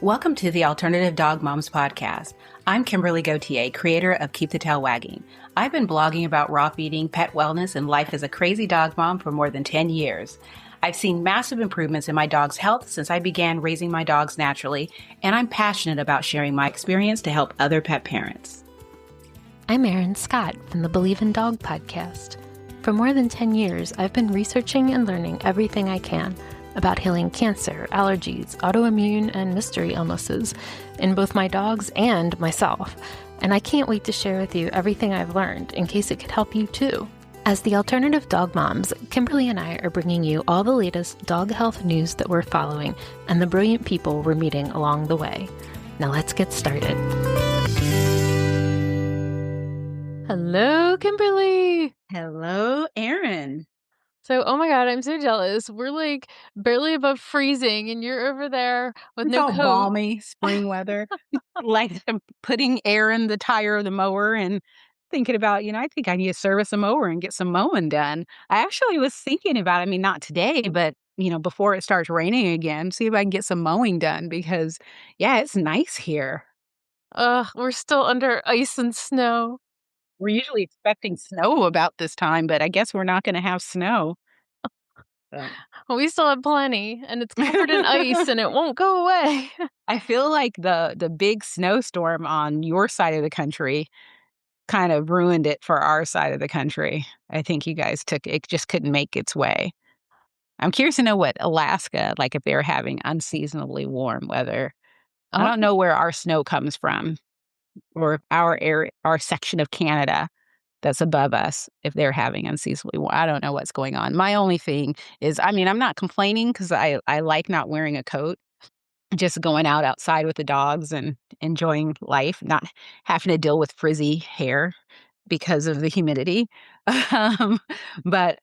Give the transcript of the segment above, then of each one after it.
Welcome to the Alternative Dog Moms podcast. I'm Kimberly Gauthier, creator of Keep the Tail Wagging. I've been blogging about raw feeding, pet wellness, and life as a crazy dog mom for more than 10 years. I've seen massive improvements in my dog's health since I began raising my dogs naturally, and I'm passionate about sharing my experience to help other pet parents. I'm Erin Scott from the Believe in Dog podcast. For more than 10 years, I've been researching and learning everything I can about healing cancer, allergies, autoimmune, and mystery illnesses in both my dogs and myself. And I can't wait to share with you everything I've learned in case it could help you too. As the Alternative Dog Moms, Kimberly and I are bringing you all the latest dog health news that we're following and the brilliant people we're meeting along the way. Now let's get started. Hello, Kimberly. Hello, Erin. So, oh my God, I'm so jealous. We're like barely above freezing and you're over there with It's no all coat. balmy spring weather. Like I'm putting air in the tire of the mower and thinking about, I think I need to service a mower and get some mowing done. I actually was thinking about, not today, but, before it starts raining again, see if I can get some mowing done because, yeah, it's nice here. We're still under ice and snow. We're usually expecting snow about this time, but I guess we're not going to have snow. So. Well, we still have plenty and it's covered in ice and it won't go away. I feel like the big snowstorm on your side of the country kind of ruined it for our side of the country. I think you guys it just couldn't make its way. I'm curious to know what Alaska, like if they're having unseasonably warm weather. I don't know where our snow comes from or our area, our section of Canada that's above us, if they're having unseasonably warm. I don't know what's going on. My only thing is, I'm not complaining because I like not wearing a coat. Just going out outside with the dogs and enjoying life, not having to deal with frizzy hair because of the humidity. Um, but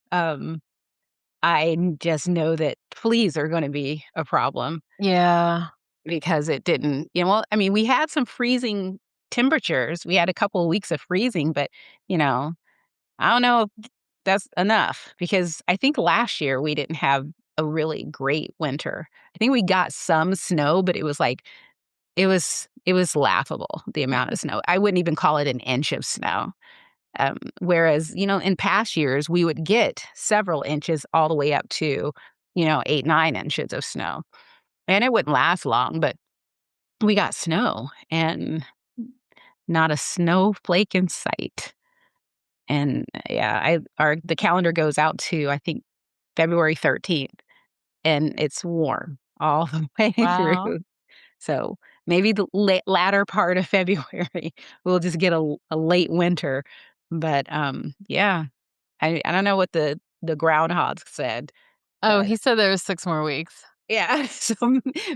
I just know that fleas are going to be a problem. Yeah. Because it didn't, we had some freezing temperatures. We had a couple of weeks of freezing, but, I don't know if that's enough because I think last year we didn't have a really great winter. I think we got some snow, but it was like, it was laughable, the amount of snow. I wouldn't even call it an inch of snow. Whereas, in past years, we would get several inches all the way up to, 8, 9 inches of snow. And it wouldn't last long, but we got snow and not a snowflake in sight. And yeah, the calendar goes out to, I think, February 13th, and it's warm all the way Wow. through. So maybe the latter part of February, we'll just get a late winter. But yeah, I don't know what the groundhog said. Oh, But he said there was 6 more weeks. yeah, so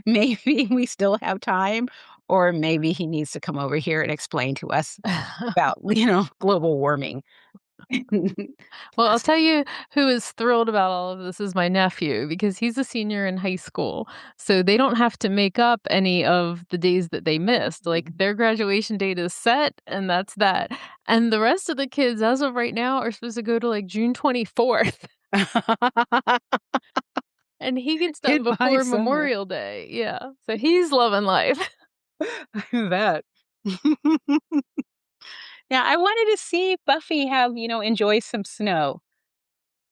maybe we still have time, or maybe he needs to come over here and explain to us about, global warming. Well, I'll tell you who is thrilled about all of this is my nephew because he's a senior in high school. So they don't have to make up any of the days that they missed. Like their graduation date is set and that's that. And the rest of the kids as of right now are supposed to go to like June 24th. And he gets done Goodbye, before summer. Memorial Day. Yeah. So he's loving life. I bet. Yeah, I wanted to see Buffy enjoy some snow.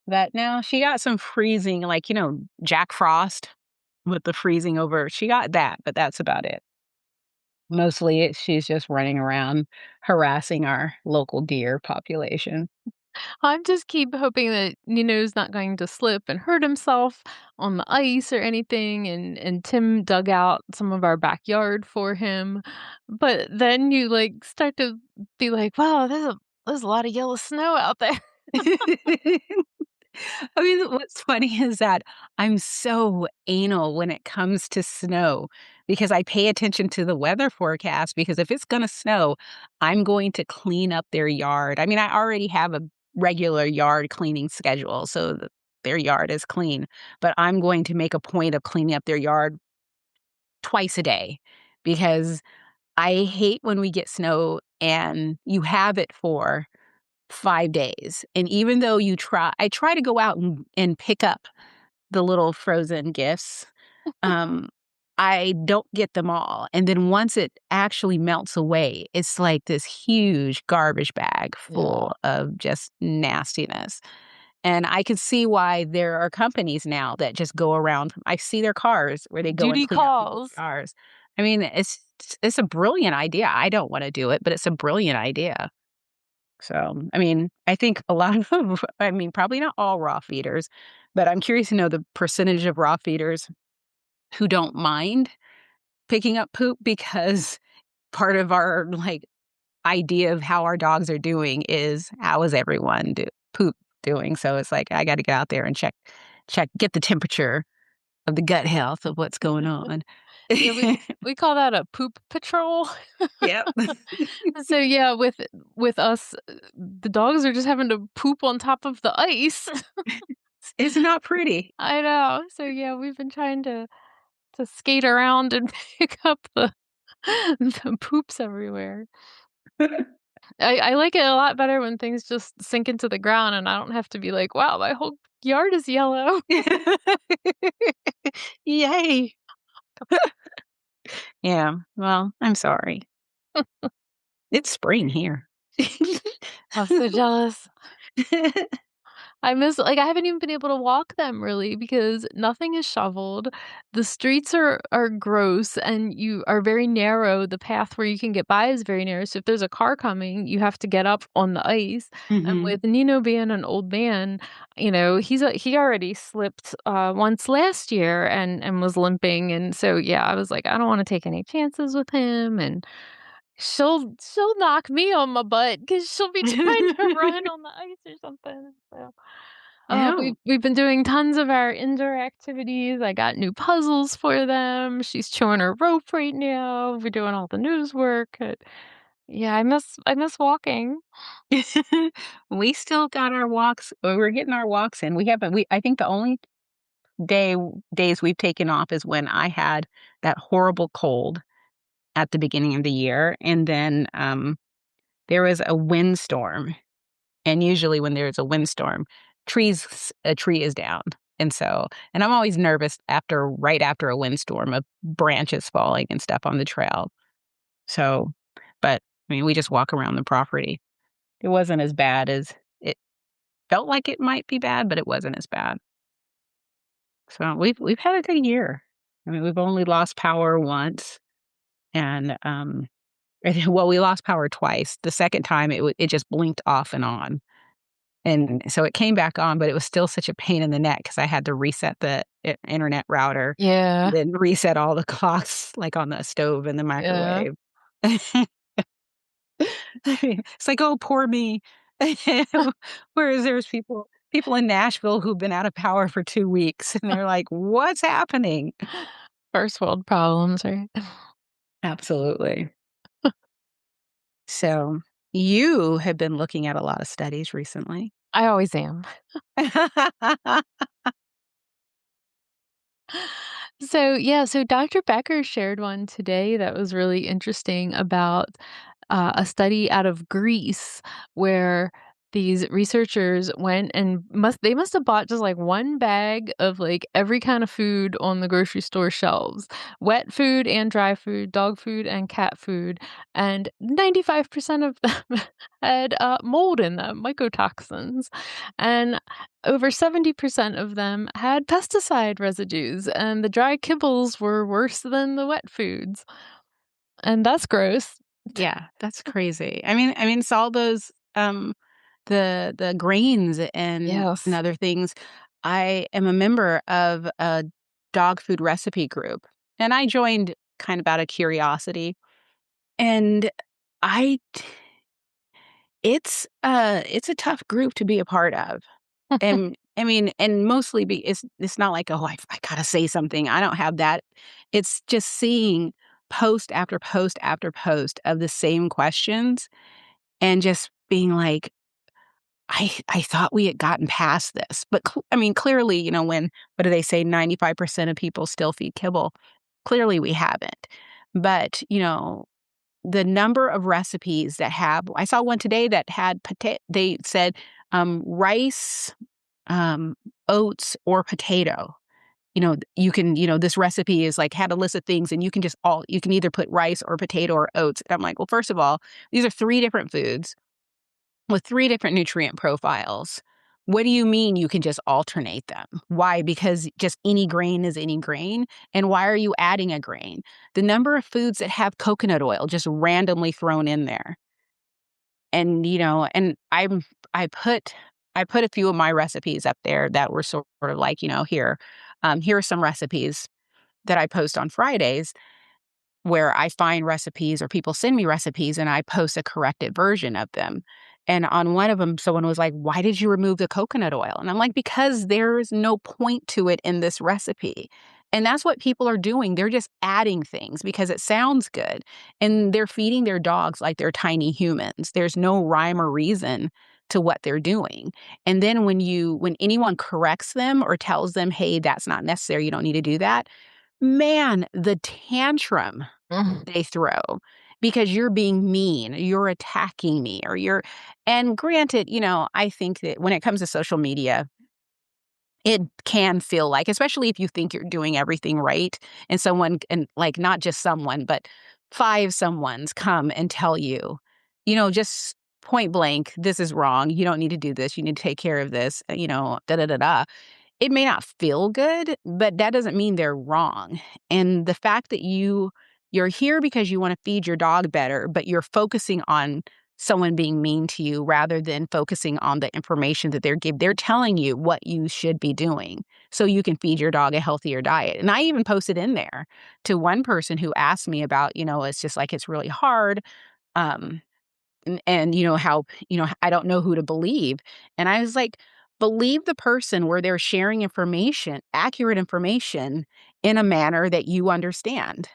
But no, she got some freezing, like, Jack Frost with the freezing over. She got that, but that's about it. Mostly she's just running around harassing our local deer population. I just keep hoping that Nino's not going to slip and hurt himself on the ice or anything, and Tim dug out some of our backyard for him. But then you, like, start to be like, "Wow, there's a lot of yellow snow out there." What's funny is that I'm so anal when it comes to snow because I pay attention to the weather forecast because if it's going to snow, I'm going to clean up their yard. I already have a regular yard cleaning schedule, so their yard is clean, but I'm going to make a point of cleaning up their yard twice a day because I hate when we get snow and you have it for 5 days. And even though I try to go out and pick up the little frozen gifts. I don't get them all. And then once it actually melts away, it's like this huge garbage bag Yeah. full of just nastiness. And I can see why there are companies now that just go around. I see their cars where they go and Duty clean up people's calls. cars. I mean, it's a brilliant idea. I don't want to do it, but it's a brilliant idea. So, I mean, I think a lot of, I mean, probably not all raw feeders, but I'm curious to know the percentage of raw feeders who don't mind picking up poop because part of our, like, idea of how our dogs are doing is how is everyone poop doing? So it's like, I gotta get out there and get the temperature of the gut health of what's going on. Yeah, we call that a poop patrol. Yep. So, yeah, with us, the dogs are just having to poop on top of the ice. It's not pretty. I know. So, yeah, we've been trying to skate around and pick up the poops everywhere. I like it a lot better when things just sink into the ground and I don't have to be like, "Wow, my whole yard is yellow." Yay. Yeah, well, I'm sorry. It's spring here. I'm so jealous. I haven't even been able to walk them really because nothing is shoveled. The streets are gross and you are very narrow. The path where you can get by is very narrow. So if there's a car coming, you have to get up on the ice. And Mhm. with Nino being an old man, he already slipped once last year and was limping. And so yeah, I was like, I don't want to take any chances with him. And she'll knock me on my butt because she'll be trying to run on the ice or something. So. Yeah. We've been doing tons of our indoor activities. I got new puzzles for them. She's chewing her rope right now. We're doing all the news work. Yeah, I miss walking. We still got our walks we're getting our walks in. We haven't we I think the only days we've taken off is when I had that horrible cold at the beginning of the year, and then, there was a windstorm, and usually when there's a windstorm, a tree is down, and I'm always nervous right after a windstorm of branches falling and stuff on the trail. So, but, I mean, we just walk around the property. It wasn't as bad as it felt like it might be bad, but it wasn't as bad. So we've had a good year. I mean, we've only lost power once, and, well, we lost power twice. The second time, it just blinked off and on, and so it came back on, but it was still such a pain in the neck because I had to reset the internet router, Yeah, then reset all the clocks, like, on the stove and the yeah. microwave. It's like, "Oh, poor me." Whereas there's people in Nashville who've been out of power for 2 weeks, and they're like, "What's happening?" First world problems, right? Absolutely. So, you have been looking at a lot of studies recently. I always am. So Dr. Becker shared one today that was really interesting about a study out of Greece where these researchers went and must have bought just like one bag of like every kind of food on the grocery store shelves, wet food and dry food, dog food and cat food, and 95% of them had mold in them, mycotoxins, and over 70% of them had pesticide residues, and the dry kibbles were worse than the wet foods. And that's gross. Yeah, that's crazy. I mean, it's all those, the grains and Yes. other things. I am a member of a dog food recipe group, and I joined kind of out of curiosity, and I it's a tough group to be a part of. And I mean, and mostly it's not like, "Oh, I gotta say something." I don't have that. It's just seeing post after post after post of the same questions and just being like, I thought we had gotten past this." But I mean, clearly, what do they say, 95% of people still feed kibble. Clearly, we haven't. But, the number of recipes that have I saw one today that had they said, rice, um, oats, or potato. you can, this recipe is like had a list of things and you can either put rice or potato or oats. And I'm like, well, first of all, these are 3 different foods with 3 different nutrient profiles. What do you mean you can just alternate them? Why? Because just any grain is any grain? And why are you adding a grain? The number of foods that have coconut oil just randomly thrown in there. And, and I put I put a few of my recipes up there that were sort of like, here are some recipes that I post on Fridays where I find recipes or people send me recipes and I post a corrected version of them. And on one of them, someone was like, "Why did you remove the coconut oil?" And I'm like, "Because there's no point to it in this recipe." And that's what people are doing. They're just adding things because it sounds good. And they're feeding their dogs like they're tiny humans. There's no rhyme or reason to what they're doing. And then when anyone corrects them or tells them, "Hey, that's not necessary. You don't need to do that." Man, the tantrum Mm. they throw because you're being mean, you're attacking me, and granted, I think that when it comes to social media, it can feel like, especially if you think you're doing everything right, and like, not just someone, but 5 someones come and tell you, just point blank, "This is wrong. You don't need to do this. You need to take care of this," da da da da. It may not feel good, but that doesn't mean they're wrong. And the fact that you're here because you wanna feed your dog better, but you're focusing on someone being mean to you rather than focusing on the information that they're telling you what you should be doing so you can feed your dog a healthier diet. And I even posted in there to one person who asked me about, it's just like it's really hard, um, and how, I don't know who to believe. And I was like, believe the person where they're sharing information, accurate information in a manner that you understand.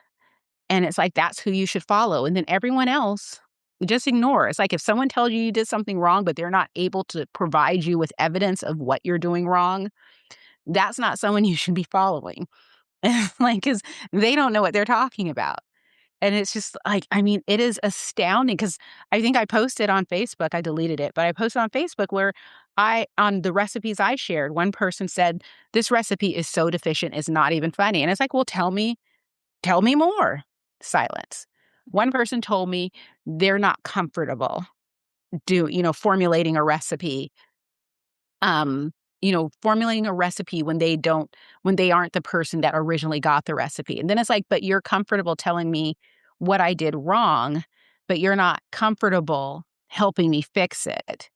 And it's like, that's who you should follow. And then everyone else, just ignore. It's like if someone tells you you did something wrong, but they're not able to provide you with evidence of what you're doing wrong, that's not someone you should be following. Like, because they don't know what they're talking about. And it's just like, I mean, it is astounding because I think I posted on Facebook, I deleted it, but I posted on Facebook where on the recipes I shared, one person said, "This recipe is so deficient, it's not even funny." And it's like, well, tell me more. Silence. One person told me they're not comfortable formulating a recipe, formulating a recipe when they aren't the person that originally got the recipe. And then it's like, but you're comfortable telling me what I did wrong, but you're not comfortable helping me fix it.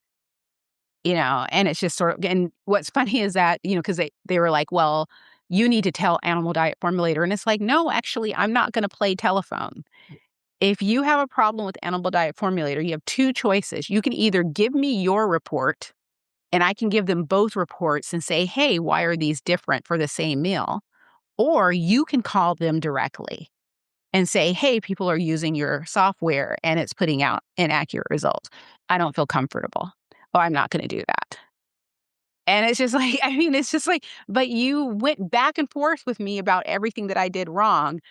And it's just sort of, and what's funny is that, because they were like, well, you need to tell Animal Diet Formulator. And it's like, no, actually, I'm not going to play telephone. If you have a problem with Animal Diet Formulator, you have 2 choices. You can either give me your report and I can give them both reports and say, hey, why are these different for the same meal? Or you can call them directly and say, hey, people are using your software and it's putting out inaccurate results. I don't feel comfortable. Oh, I'm not going to do that. And it's just like, I mean, it's just like, but you went back and forth with me about everything that I did wrong,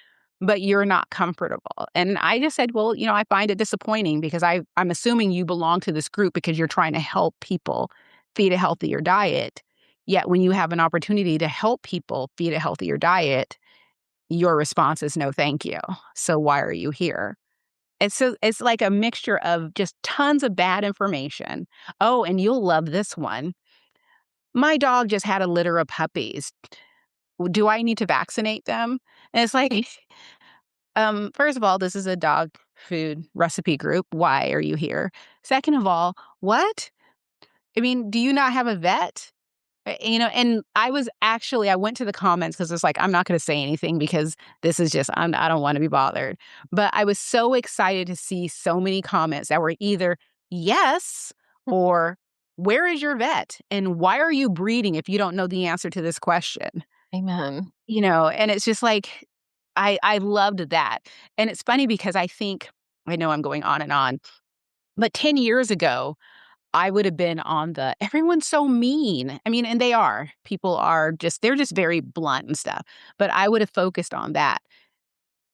but you're not comfortable. And I just said, well, I find it disappointing because I'm assuming you belong to this group because you're trying to help people feed a healthier diet. Yet when you have an opportunity to help people feed a healthier diet, your response is no, thank you. So why are you here? It's like a mixture of just tons of bad information. Oh, and you'll love this one. My dog just had a litter of puppies. Do I need to vaccinate them? And it's like, first of all, this is a dog food recipe group. Why are you here? Second of all, what? I mean, do you not have a vet? And I went to the comments because it's like, I'm not going to say anything because this is just, I don't want to be bothered. But I was so excited to see so many comments that were either yes or where is your vet? And why are you breeding if you don't know the answer to this question? Amen. And it's just like, I loved that. And it's funny because I know I'm going on and on, but 10 years ago, I would have been on the everyone's so mean. I mean, and they are. People are they're just very blunt and stuff. But I would have focused on that.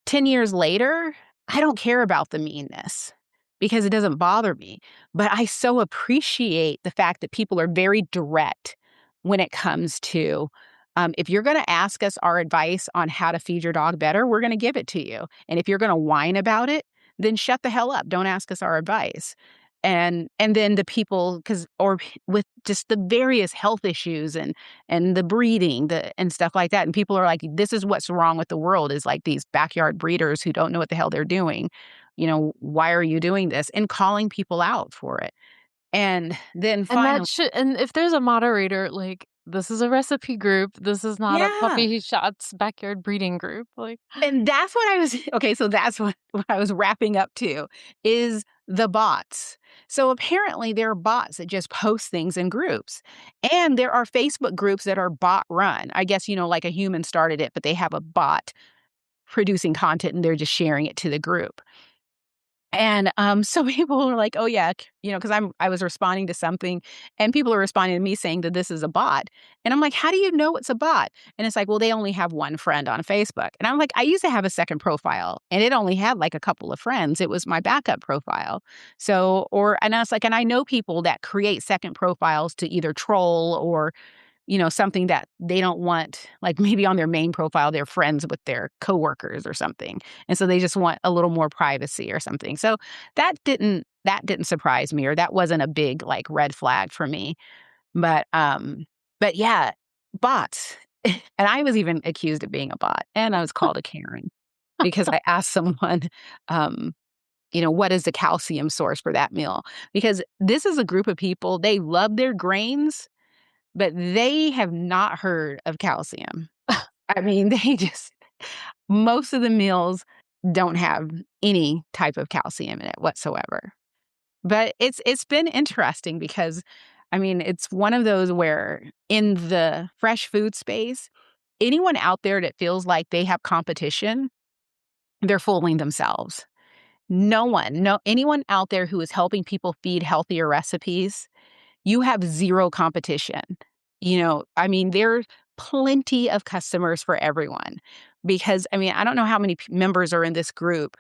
10 years later, I don't care about the meanness because it doesn't bother me. But I so appreciate the fact that people are very direct when it comes to If you're going to ask us our advice on how to feed your dog better, we're going to give it to you. And if you're going to whine about it, then shut the hell up. Don't ask us our advice. And then the people, with just the various health issues and the breeding and stuff like that, and people are like, this is what's wrong with the world, is like these backyard breeders who don't know what the hell they're doing. Why are you doing this? And calling people out for it. And then And that finally, should, and if there's a moderator, like, this is a recipe group, this is not a yeah. puppy shots backyard breeding group. Like, And that's what I was okay, so that's what I was wrapping up to, is the bots. So apparently there are bots that just post things in groups. And there are Facebook groups that are bot run. I guess, like a human started it, but they have a bot producing content and they're just sharing it to the group. And, so people were like, "Oh, yeah," because I was responding to something, and people are responding to me saying that this is a bot. And I'm like, "How do you know it's a bot?" And it's like, "Well, they only have one friend on Facebook." And I'm like, "I used to have a second profile, and it only had, like, a couple of friends. It was my backup profile." And I was like, and I know people that create second profiles to either troll or something that they don't want, like maybe on their main profile, they're friends with their coworkers or something. And so they just want a little more privacy or something. So that didn't surprise me, or that wasn't a big like red flag for me. But yeah, bots. And I was even accused of being a bot, and I was called a Karen because I asked someone, um, what is the calcium source for that meal? Because this is a group of people, they love their grains, but they have not heard of calcium. I mean, most of the meals don't have any type of calcium in it whatsoever. But it's been interesting because, I mean, it's one of those where in the fresh food space, anyone out there that feels like they have competition, they're fooling themselves. Anyone out there who is helping people feed healthier recipes, you have zero competition. I mean, there's plenty of customers for everyone because, I mean, I don't know how many members are in this group,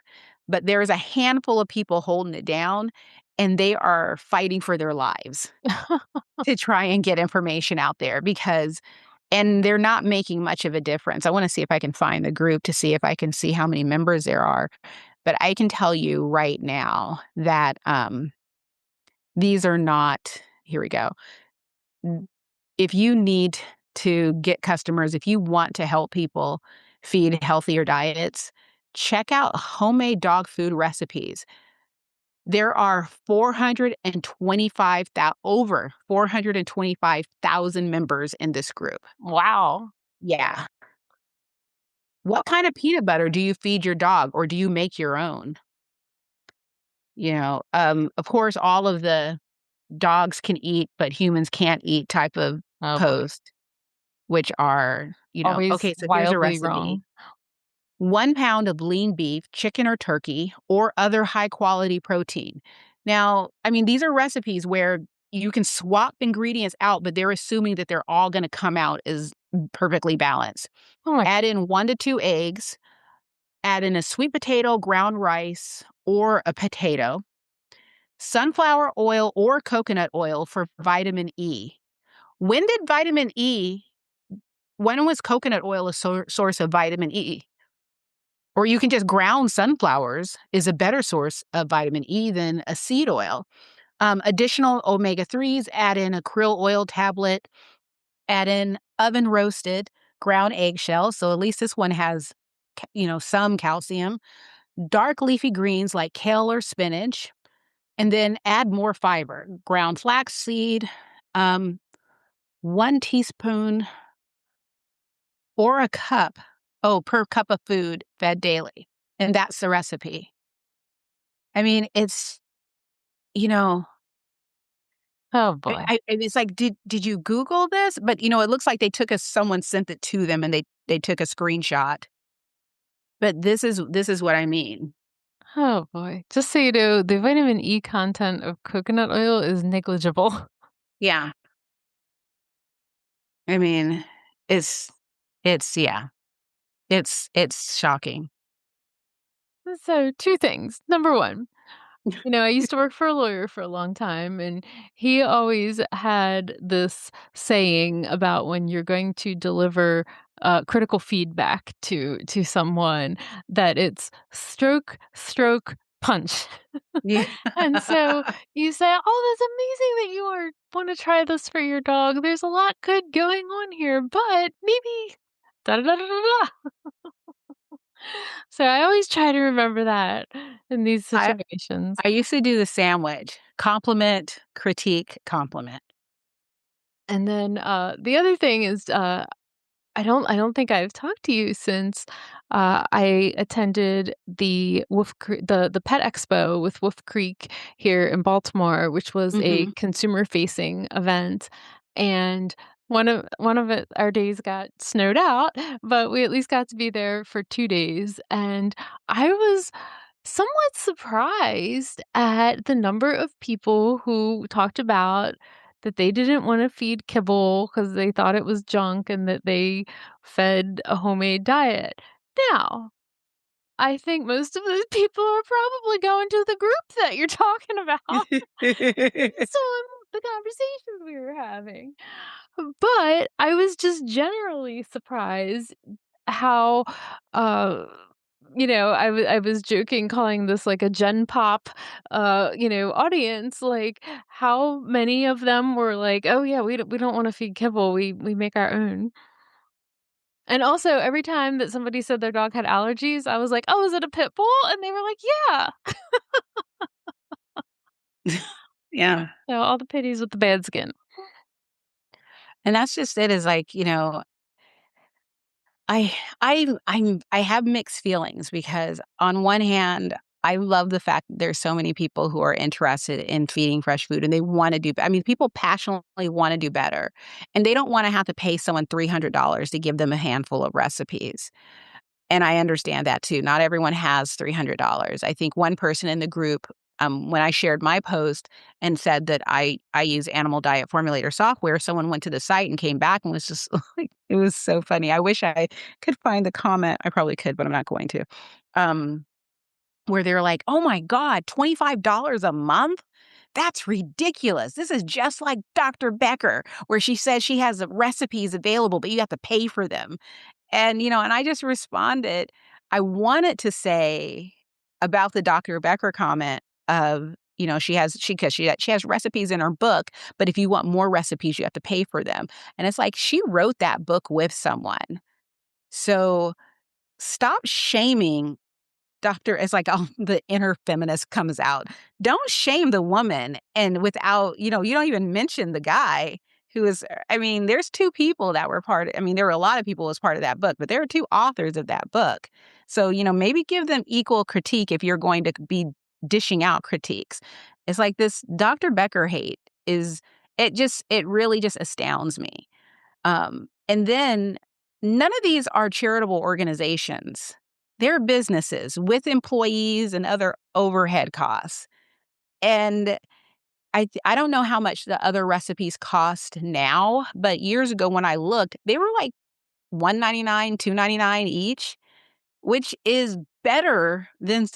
but there's a handful of people holding it down, and they are fighting for their lives to try and get information out there and they're not making much of a difference. I want to see if I can find the group to see if I can see how many members there are. But I can tell you right now that these are not, here we go. If you need to get customers, if you want to help people feed healthier diets, check out homemade dog food recipes. There are over 425,000 members in this group. wow. Yeah. What kind of peanut butter do you feed your dog, or do you make your own? Of course, all of the dogs can eat, but humans can't eat type of Oh boy. post, which are, Always okay, so here's a wildly recipe. wrong. 1 pound of lean beef, chicken or turkey, or other high quality protein. Now, I mean, these are recipes where you can swap ingredients out, but they're assuming that they're all going to come out as perfectly balanced. Oh my, Add in 1 to 2 eggs, add in a sweet potato, ground rice, or a potato, sunflower oil or coconut oil for vitamin E. When did vitamin E, when was coconut oil a source of vitamin E? Or you can just ground sunflowers is a better source of vitamin E than a seed oil. Additional omega-3s, add in a krill oil tablet, add in oven roasted ground eggshell. So at least this one has, some calcium. Dark leafy greens like kale or spinach, and then add more fiber. Ground flaxseed, 1 teaspoon or a cup, per cup of food fed daily. And that's the recipe. I mean, it's, you know, oh boy. it's like, did you Google this? But, it looks like someone sent it to them and they took a screenshot. But this is what I mean. Oh boy. Just so you know, the vitamin E content of coconut oil is negligible. Yeah. I mean, it's, yeah, it's shocking. So, two things. Number one, I used to work for a lawyer for a long time, and he always had this saying about when you're going to deliver critical feedback to someone, that it's stroke, stroke, punch. Yeah. And so you say, "Oh, that's amazing that you are want to try this for your dog. There's a lot good going on here, but maybe da da da da da." Da." So I always try to remember that in these I situations. I used to do the sandwich. Compliment, critique, compliment. And then, the other thing is, I don't think I've talked to you since, I attended the the Pet Expo with Wolf Creek here in Baltimore, which was a Mhm. consumer-facing event, and our days got snowed out, but we at least got to be there for 2 days, and I was somewhat surprised at the number of people who talked about that they didn't wanna feed kibble because they thought it was junk and that they fed a homemade diet. Now, I think most of those people are probably going to the group that you're talking about. So the conversations we were having. But I was just generally surprised how, uh, I was joking calling this like a Gen Pop, audience, like how many of them were like, "Oh yeah, we don't wanna feed kibble, we make our own." And also, every time that somebody said their dog had allergies, I was like, "Oh, is it a pit bull?" And they were like, "Yeah." Yeah. So all the pitties with the bad skin. And that's just it is like, I have mixed feelings because on one hand, I love the fact that there's so many people who are interested in feeding fresh food and they wanna do I mean, people passionately wanna do better, and they don't wanna have to pay someone $300 to give them a handful of recipes. And I understand that too. Not everyone has $300. I think one person in the group, when I shared my post and said that I use animal diet formulator software, someone went to the site and came back and was just like, it was so funny. I wish I could find the comment. I probably could, but I'm not going to. Um, where they're like, "Oh my God, $25 a month? That's ridiculous. This is just like Dr. Becker, where she says she has the recipes available, but you have to pay for them." And I just responded. I wanted to say about the Dr. Becker comment of, she has recipes in her book, but if you want more recipes, you have to pay for them. And it's like she wrote that book with someone. So stop shaming Doctor it's like, oh, the inner feminist comes out. Don't shame the woman and without you don't even mention the guy who is I mean, there's 2 people that were I mean, there were a lot of people as part of that book, but there are 2 authors of that book. So, maybe give them equal critique if you're going to be dishing out critiques. It's like this Dr. Becker hate is it really just astounds me. And then none of these are charitable organizations. They're businesses with employees and other overhead costs. And I don't know how much the other recipes cost now, but years ago when I looked, they were like 1.99, 2.99 each, which is better than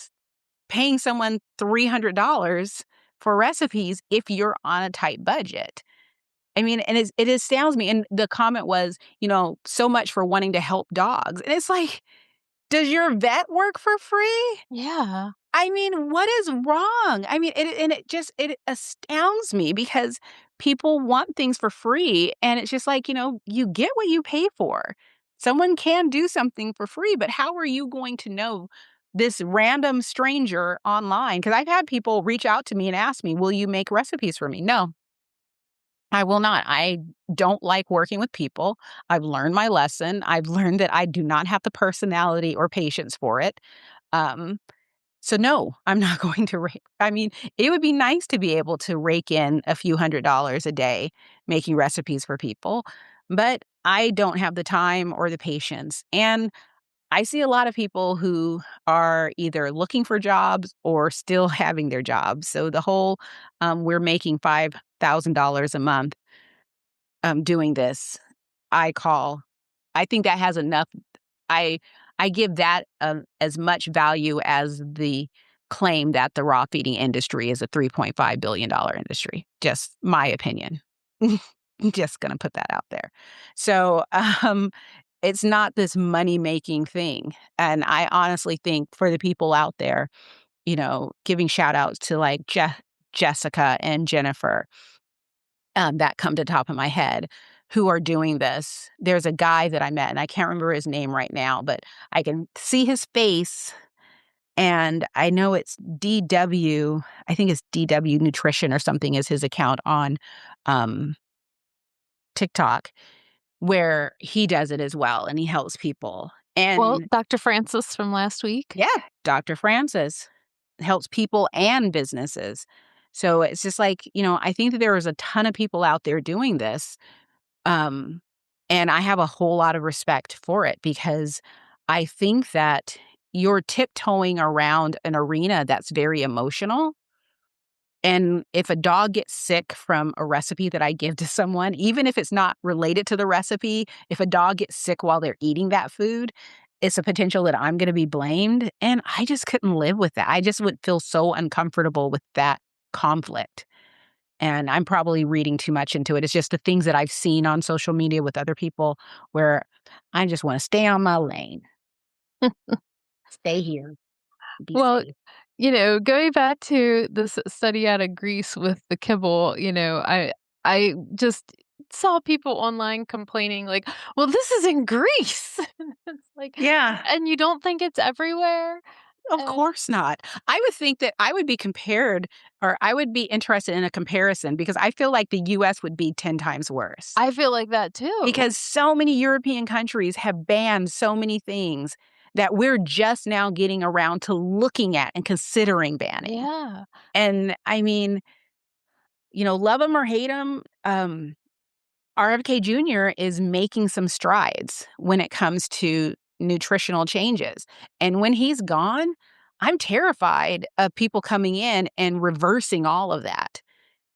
paying someone $300 for recipes if you're on a tight budget. I mean, and it astounds me, and the comment was, "So much for wanting to help dogs." And it's like, does your vet work for free? Yeah. I mean, what is wrong? I mean, it astounds me because people want things for free, and it's just like, you get what you pay for. Someone can do something for free, but how are you going to know this random stranger online? Because I've had people reach out to me and ask me, "Will you make recipes for me?" No. I will not. I don't like working with people. I've learned my lesson. I've learned that I do not have the personality or patience for it. Um, so no, I'm not going to rake. I mean, it would be nice to be able to rake in a few $100s a day making recipes for people, but I don't have the time or the patience. And I see a lot of people who are either looking for jobs or still having their jobs. So the whole we're making $5,000 a month doing this, I call I think that has enough I I give that, as much value as the claim that the raw feeding industry is a $3.5 billion industry. Just my opinion. I'm just going to put that out there. So it's not this money-making thing. And I honestly think for the people out there, giving shout outs to like Jessica and Jennifer that come to the top of my head who are doing this. There's a guy that I met, and I can't remember his name right now, but I can see his face, and I know it's DW. I think it's DW Nutrition or something is his account on TikTok, where he does it as well, and he helps people. Well, And Dr. Francis from last week. yeah, Dr. Francis helps people and businesses. So it's just like, I think that there is a ton of people out there doing this. Um, and I have a whole lot of respect for it because I think that you're tiptoeing around an arena that's very emotional. And if a dog gets sick from a recipe that I give to someone, even if it's not related to the recipe, if a dog gets sick while they're eating that food, it's a potential that I'm going to be blamed. And I just couldn't live with that. I just would feel so uncomfortable with that conflict. And I'm probably reading too much into it. It's just the things that I've seen on social media with other people where I just want to stay on my lane, stay here, be Well, safe. going back to this study out of Greece with the kibble, I just saw people online complaining like, "Well, this is in Greece." It's like, Yeah. and you don't think it's everywhere? Of And course not. I would think that I would be compared or I would be interested in a comparison because I feel like the US would be 10 times worse I feel like that too. because so many European countries have banned so many things that we're just now getting around to looking at and considering banning. Yeah. And I mean, love them or hate them, RFK Jr. is making some strides when it comes to nutritional changes. And when he's gone, I'm terrified of people coming in and reversing all of that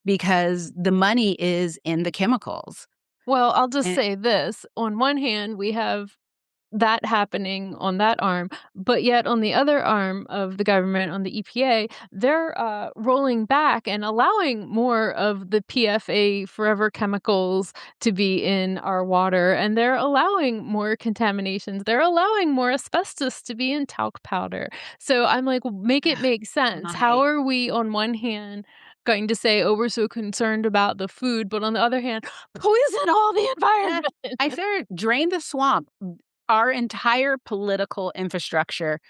because the money is in the chemicals. Well, I'll just And say this. On one hand, we have that happening on that arm, but yet on the other arm of the government, on the EPA, they're rolling back and allowing more of the PFA forever chemicals to be in our water, and they're allowing more contaminations. They're allowing more asbestos to be in talc powder. So I'm like, make it make sense. How my, are we on one hand going to say, oh, we're so concerned about the food, but on the other hand, poison all the eh, environment? I said, drain the swamp. Our entire political infrastructure,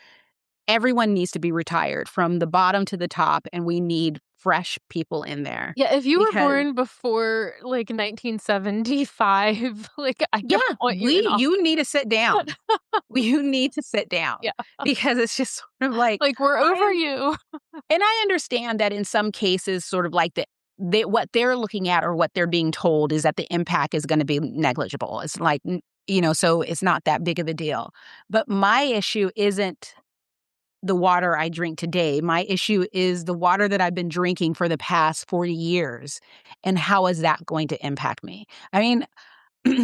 everyone needs to be retired from the bottom to the top, and we need fresh people in there Yeah, if you were because born before, like, 1975, like, I yeah, don't want you in you office. need to sit down. You need to sit down Yeah, because it's just sort of like like, "We're I over am you." and I understand that in some cases, sort of like what they're looking at or what they're being told is that the impact is gonna be negligible. It's like, so it's not that big of a deal. But my issue isn't the water I drink today. My issue is the water that I've been drinking for the past 40 years, and how is that going to impact me? I mean,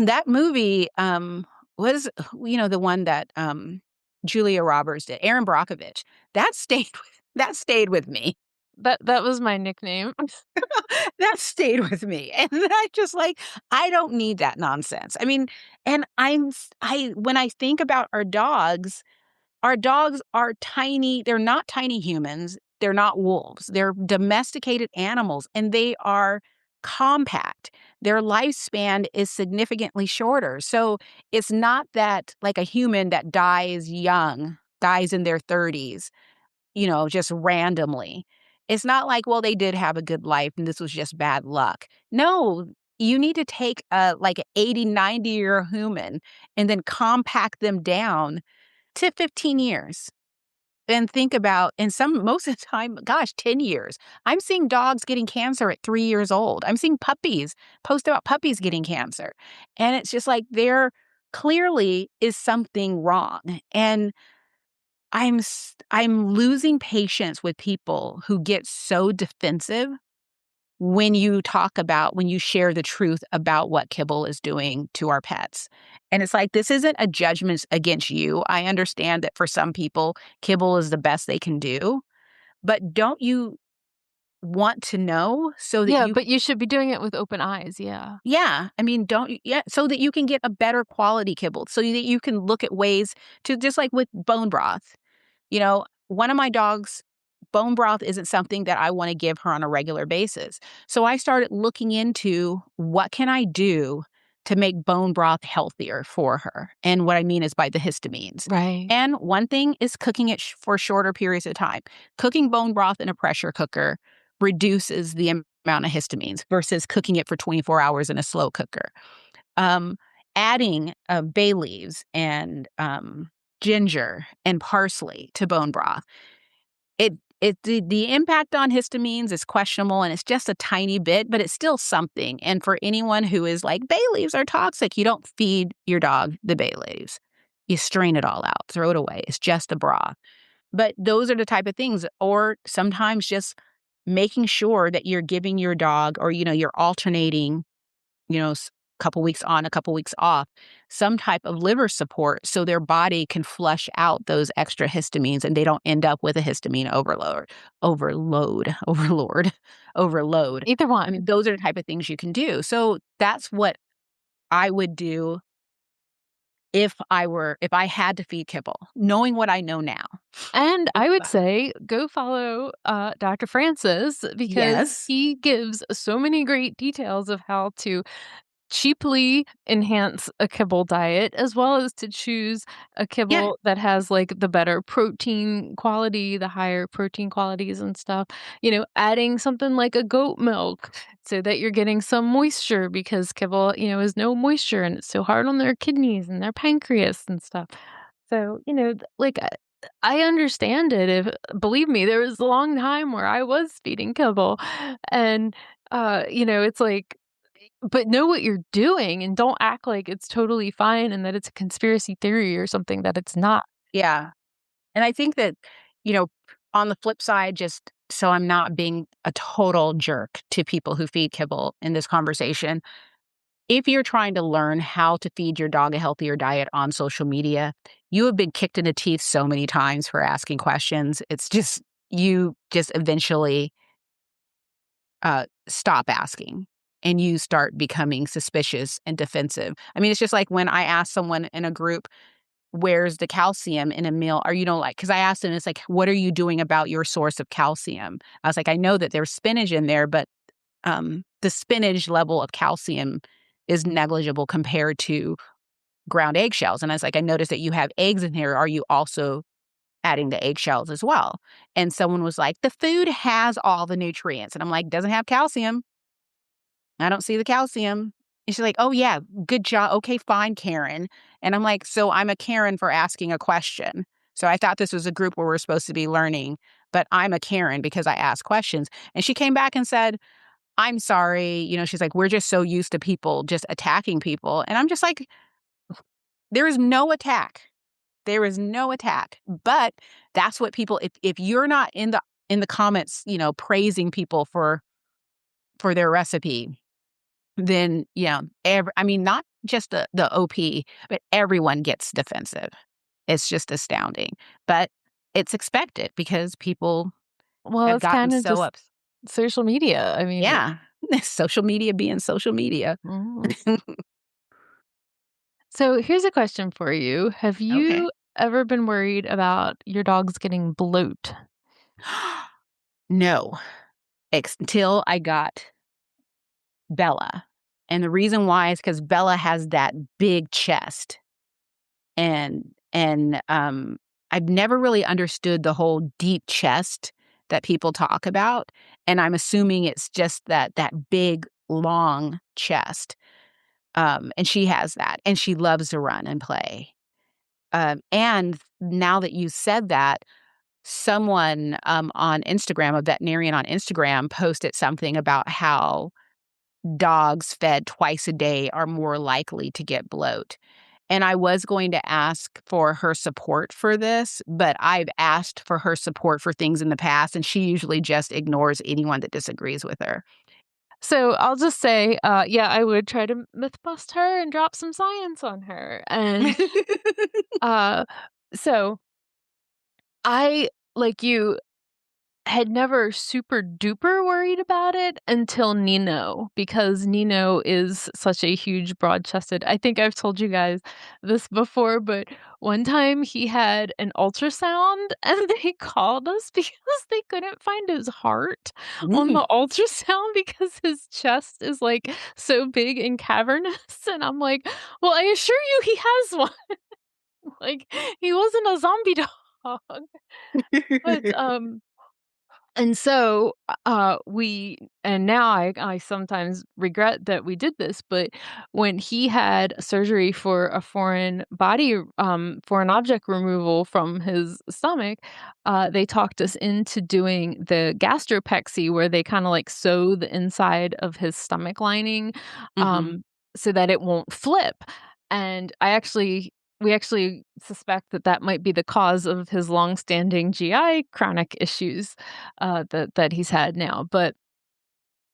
that movie, was, the one that, Julia Roberts did, Erin Brockovich. That stayed with me. That was my nickname. That stayed with me, and I just like, I don't need that nonsense. I mean, and when I think about our dogs are tiny. They're not tiny humans. They're not wolves. They're domesticated animals, and they are compact. Their lifespan is significantly shorter. So it's not that like a human that dies young, dies in their 30s, just randomly. It's not like, well, they did have a good life and this was just bad luck. No, you need to take like an 80, 90-year human and then compact them down to 15 years. And think about, most of the time, gosh, 10 years. I'm seeing dogs getting cancer at 3 years old. I'm seeing puppies post about puppies getting cancer. And it's just like there clearly is something wrong. And I'm losing patience with people who get so defensive when you share the truth about what kibble is doing to our pets. And it's like, this isn't a judgment against you. I understand that for some people, kibble is the best they can do. but don't you want to know so that Yeah, you but you should be doing it with open eyes, yeah. yeah, I mean, don't you yeah, so that you can get a better quality kibble, so that you can look at ways to just like with bone broth. You know, one of my dogs, bone broth isn't something that I wanna give her on a regular basis. So I started looking into what can I do to make bone broth healthier for her, and what I mean is by the histamines. Right. And one thing is cooking it for shorter periods of time. Cooking bone broth in a pressure cooker reduces the amount of histamines versus cooking it for 24 hours in a slow cooker. Um, Adding, bay leaves and, ginger and parsley to bone broth. The impact on histamines is questionable, and it's just a tiny bit, but it's still something, and for anyone who is like, "Bay leaves are toxic," you don't feed your dog the bay leaves. You strain it all out, throw it away, it's just a broth. But those are the type of things or sometimes just making sure that you're giving your dog or, you're alternating, couple weeks on, a couple weeks off, some type of liver support so their body can flush out those extra histamines and they don't end up with a histamine overload. Either I mean, one. those are the type of things you can do. So that's what I would do if I had to feed kibble, knowing what I know now. And If I would say go follow Dr. Francis because Yes. he gives so many great details of how to cheaply enhance a kibble diet as well as to choose a Yeah. kibble that has like the better protein quality, the higher protein qualities and stuff. Adding something like a goat milk so that you're getting some moisture because kibble, is no moisture and it's so hard on their kidneys and their pancreas and stuff. So, like I understand it if believe me, there was a long time where I was feeding kibble and it's like but know what you're doing and don't act like it's totally fine and that it's a conspiracy theory or something that it's not. Yeah. And I think that, you know, on the flip side, just so I'm not being a total jerk to people who feed kibble in this conversation, if you're trying to learn how to feed your dog a healthier diet on social media, you have been kicked in the teeth so many times for asking questions. It's just, you just eventually stop asking and you start becoming suspicious and defensive. I mean, it's just like when I ask someone in a group, where's the calcium in a meal? Are you don't like, because I asked him, it's like, what are you doing about your source of calcium? I was like, I know that there's spinach in there, but the spinach level of calcium is negligible compared to ground eggshells. And I was like, I noticed that you have eggs in here. Are you also adding the eggshells as well? And someone was like, the food has all the nutrients. And I'm like, doesn't have calcium. I don't see the calcium. And she's like, oh, yeah, good job. Okay, fine, Karen. And I'm like, so I'm a Karen for asking a question. So I thought this was a group where we're supposed to be learning, but I'm a Karen because I ask questions. And she came back and said, I'm sorry. She's like, we're just so used to people just attacking people. And I'm just like, there is no attack. There is no attack. But that's what people, if you're not in the comments, praising people for their recipe, then, I mean, not just the OP, but everyone gets defensive. It's just astounding. But it's expected because people Well, have it's gotten kind of so just up. social media. I mean, Yeah. Social media being social media. mhm. So here's a question for you. Have Okay. you ever been worried about your dogs getting bloat? No, until I got Bella. And the reason why is because Bella has that big chest. And I've never really understood the whole deep chest that people talk about, and I'm assuming it's just that big, long chest, and she has that, and she loves to run and play. And now that you said that, someone, on Instagram, a veterinarian on Instagram, posted something about how dogs fed twice a day are more likely to get bloat. And I was going to ask for her support for this, but I've asked for her support for things in the past, and she usually just ignores anyone that disagrees with her. So I'll just say, yeah, I would try to myth bust her and drop some science on her. And uh, so I, like you, had never super duper worried about it until Nino, because Nino is such a huge broad-chested. I think I've told you guys this before, but one time he had an ultrasound and they called us because they couldn't find his heart on Mm. the ultrasound because his chest is, like, so big and cavernous, and I'm like, "Well, I assure you he has one." Like, he wasn't a zombie dog. But, and so, we and now I sometimes regret that we did this, but when he had surgery for a foreign object removal from his stomach, they talked us into doing the gastropexy where they kinda, like, sew the inside of his stomach lining, Mhm. um, so that it won't flip, and we actually suspect that that might be the cause of his longstanding GI chronic issues that he's had now. But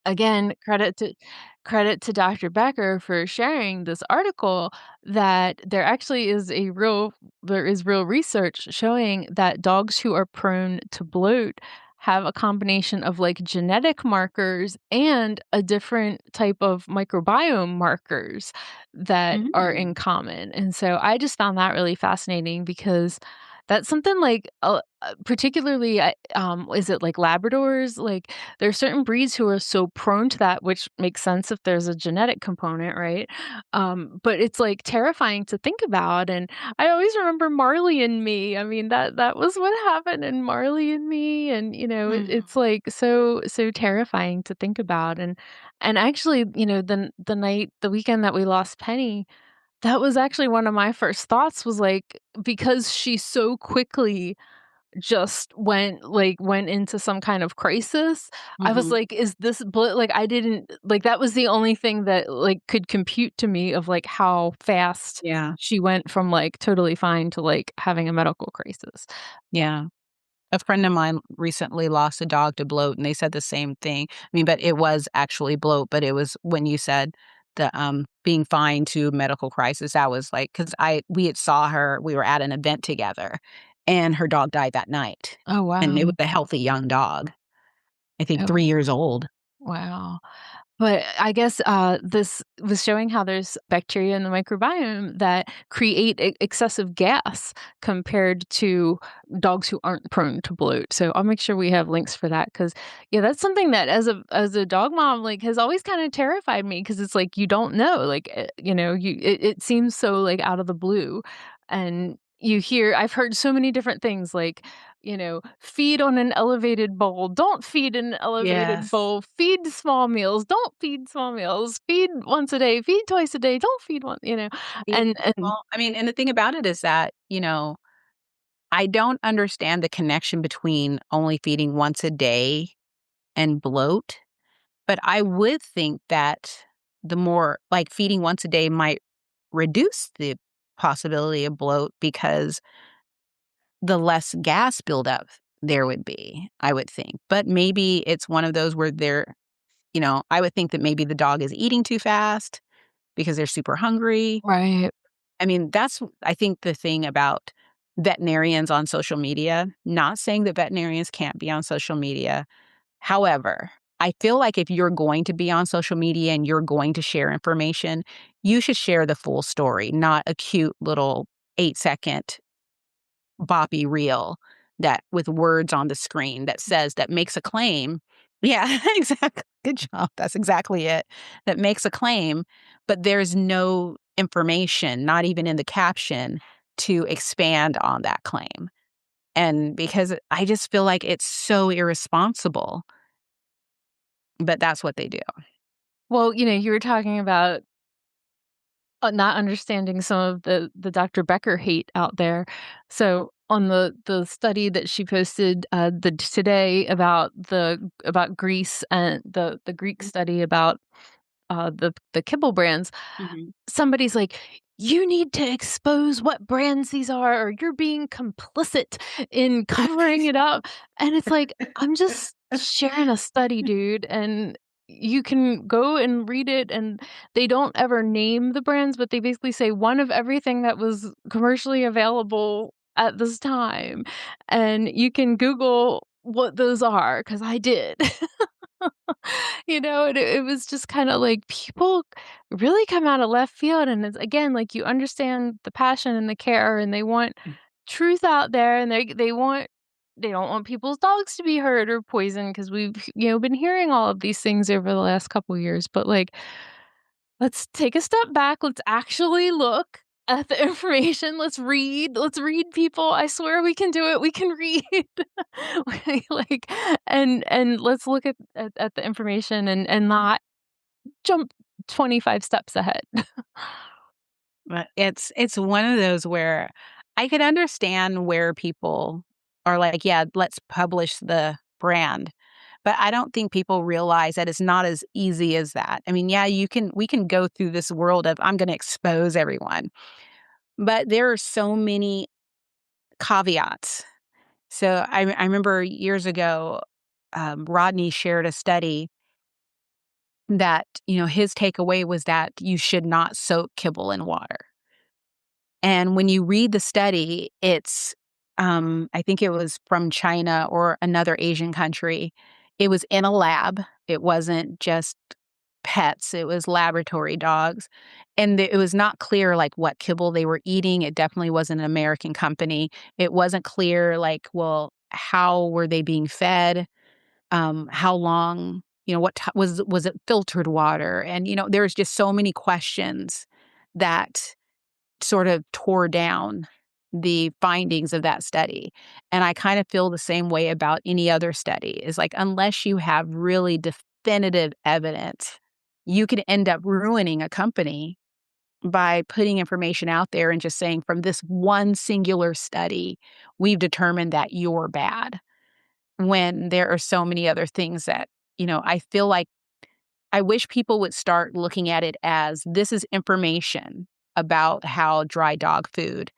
again, credit to Dr. Becker for sharing this article that there is real research showing that dogs who are prone to bloat have a combination of like genetic markers and a different type of microbiome markers that are Mm. in common. And so I just found that really fascinating because that's something like particularly is it like Labradors? Like there are certain breeds who are so prone to that, which makes sense if there's a genetic component, right? But it's like terrifying to think about. And I always remember Marley and Me. I mean, that was what happened in Marley and Me. And Mm. it's like so terrifying to think about. And actually, the weekend that we lost Penny, that was actually one of my first thoughts was like, because she so quickly just went into some kind of crisis, I was Mhm. like, "Is this like, I didn't like, that was the only thing that, like, could compute to me of, like, how fast Yeah. she went from, like, totally fine to, like, having a medical crisis." Yeah. A friend of mine recently lost a dog to bloat, and they said the same thing. I mean, but it was actually bloat, but it was when you said the, being fine to medical crisis, that was like because we had saw her we were at an event together, and her dog died that night, Oh, and it wow. was a healthy young dog, I think Oh, 3 years old. wow. But I guess, this was showing how there's bacteria in the microbiome that create excessive gas compared to dogs who aren't prone to bloat. So I'll make sure we have links for that because, yeah, that's something that as a dog mom, like, has always kinda terrified me because it's like you don't know, like, it seems so, like, out of the blue, and I've heard so many different things like, feed on an elevated bowl, don't feed an elevated Yes. bowl, feed small meals, don't feed small meals, feed once a day, feed twice a day, don't feed Feed and well, I mean, and the thing about it is that, I don't understand the connection between only feeding once a day and bloat, but I would think that the more like, feeding once a day might reduce the possibility of bloat because the less gas buildup there would be, I would think. But maybe it's one of those where I would think that maybe the dog is eating too fast because they're super hungry. right. I mean, that's I think the thing about veterinarians on social media, not saying that veterinarians can't be on social media. However, I feel like if you're going to be on social media and you're going to share information, you should share the full story, not a cute little 8-second boppy reel that with words on the screen that makes a claim. Yeah, exactly. Good job. That's exactly it. That makes a claim, but there's no information, not even in the caption, to expand on that claim. And because I just feel like it's so irresponsible, but that's what they do. Well, you were talking about, not understanding some of the Dr. Becker hate out there. So, on the study that she posted, today about Greece and the Greek study about, the Kibble brands, Mhm. somebody's like, "You need to expose what brands these are, or you're being complicit in covering it up." And it's like, I'm just sharing a study, dude, and you can go and read it, and they don't ever name the brands, but they basically say one of everything that was commercially available at this time. And you can Google what those are because I did. And it was just kinda like people really come out of left field, and it's again, like, you understand the passion and the care, and they want truth out there, and they don't want people's dogs to be hurt or poisoned because we've, been hearing all of these things over the last couple years, but, like, let's take a step back, let's actually look at the information, let's read people, I swear we can do it, we can read. Like, and let's look at the information and not jump 25 steps ahead. But it's one of those where I could understand where people are like, "Yeah, let's publish the brand." But I don't think people realize that it's not as easy as that. I mean, yeah, we can go through this world of, "I'm gonna expose everyone," but there are so many caveats. So I remember years ago, Rodney shared a study that, his takeaway was that you should not soak kibble in water. And when you read the study, I think it was from China or another Asian country. It was in a lab. It wasn't just pets, it was laboratory dogs. And it was not clear like what kibble they were eating. It definitely wasn't an American company. It wasn't clear like, well, how were they being fed? How long, was it filtered water? And there's just so many questions that sort of tore down the findings of that study. And I kind of feel the same way about any other study. Is like unless you have really definitive evidence, you could end up ruining a company by putting information out there and just saying from this one singular study, we've determined that you're bad. When there are so many other things that, I feel like I wish people would start looking at it as this is information about how dry dog food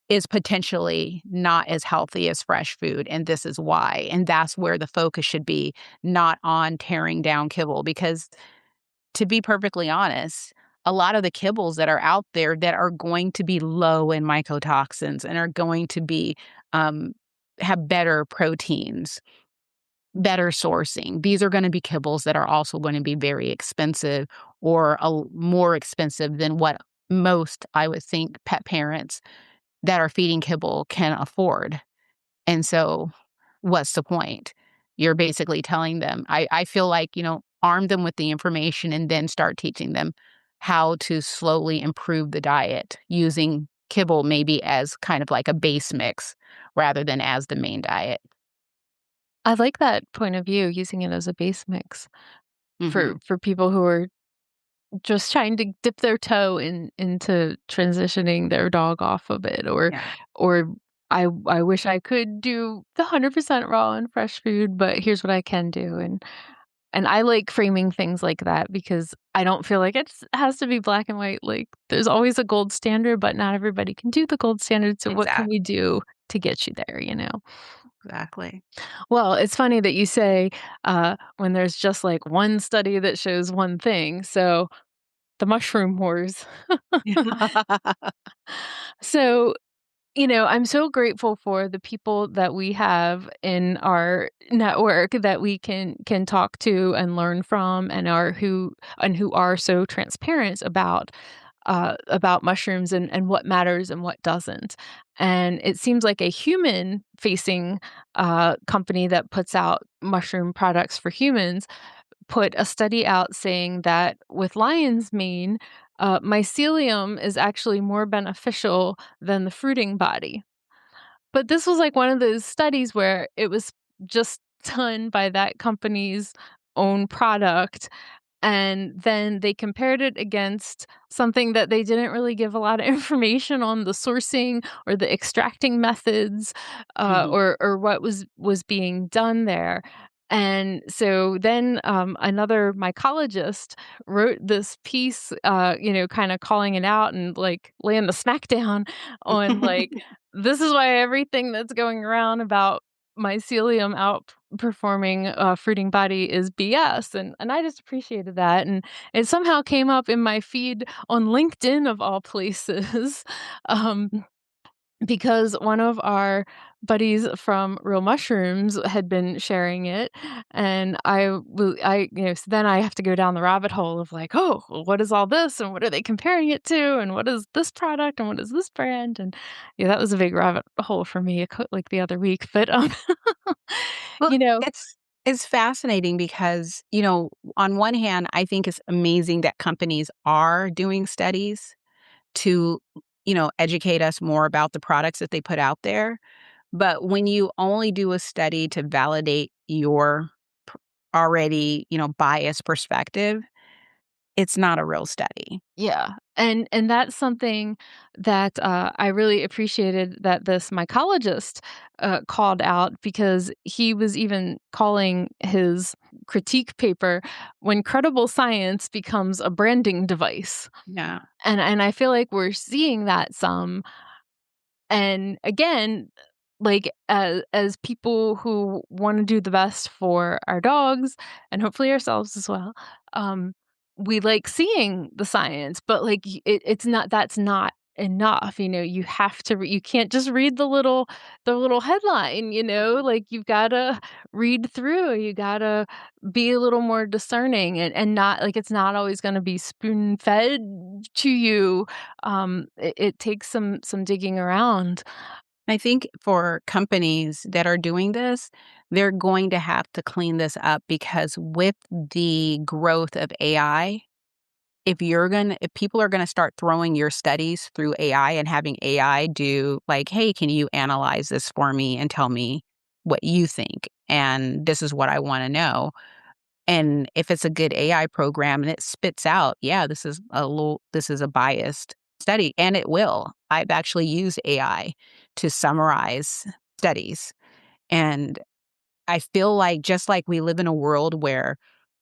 is potentially not as healthy as fresh food, and this is why. And that's where the focus should be, not on tearing down kibble. Because to be perfectly honest, a lot of the kibbles that are out there that are going to be low in mycotoxins and are going to be have better proteins, better sourcing. These are gonna be kibbles that are also going to be very expensive or more expensive than what most, I would think, pet parents that are feeding kibble can afford. And so, what's the point? You're basically telling them I feel like, arm them with the information and then start teaching them how to slowly improve the diet using kibble maybe as kind of like a base mix rather than as the main diet. I like that point of view, using it as a base mix Mhm. for people who are just trying to dip their toe into transitioning their dog off of it, Yeah, or I wish I could do the 100% raw and fresh food, but here's what I can do, and I like framing things like that because I don't feel like it has to be black and white, like, there's always a gold standard, but not everybody can do the gold standard, so what can we do to get you there, you know? exactly. Well, it's funny that you say, when there's just, like, one study that shows one thing, so the mushroom wars. So, I'm so grateful for the people that we have in our network that we can talk to and learn from and who are so transparent about mushrooms and what matters and what doesn't. And it seems like a human facing company that puts out mushroom products for humans put a study out saying that with lion's mane, mycelium is actually more beneficial than the fruiting body. But this was like one of those studies where it was just done by that company's own product, and then they compared it against something that they didn't really give a lot of information on the sourcing or the extracting methods, Mhm. or what was being done there. And so then another mycologist wrote this piece, kind of calling it out and like laying the smackdown on like this is why everything that's going around about mycelium outperforming fruiting body is BS, and I just appreciated that, and it somehow came up in my feed on LinkedIn of all places, um, because one of our buddies from Real Mushrooms had been sharing it, and so then I have to go down the rabbit hole of like, "Oh, well, what is all this, and what are they comparing it to, and what is this product, and what is this brand?" And, yeah, that was a big rabbit hole for me, like, the other week, but, Well, you know it's fascinating because, on one hand, I think it's amazing that companies are doing studies to, educate us more about the products that they put out there. But when you only do a study to validate your already, biased perspective, it's not a real study. Yeah, and that's something that, I really appreciated that this mycologist, called out because he was even calling his critique paper "When Credible Science Becomes a Branding Device." Yeah. And I feel like we're seeing that some, and again, like, as people who wanna do the best for our dogs and hopefully ourselves as well, um, we like seeing the science, but, like, it's not that's not enough, you have to you can't just read the little headline, like, you've gotta read through, you gotta be a little more discerning and not like, it's not always gonna be spoon-fed to you. It takes some digging around. I think for companies that are doing this, they're going to have to clean this up because with the growth of AI, if people are gonna start throwing your studies through AI and having AI do like, "Hey, can you analyze this for me and tell me what you think? And this is what I wanna know." And if it's a good AI program and it spits out, "Yeah, this is a biased study," and it will. I've actually used AI to summarize studies, and I feel like just like we live in a world where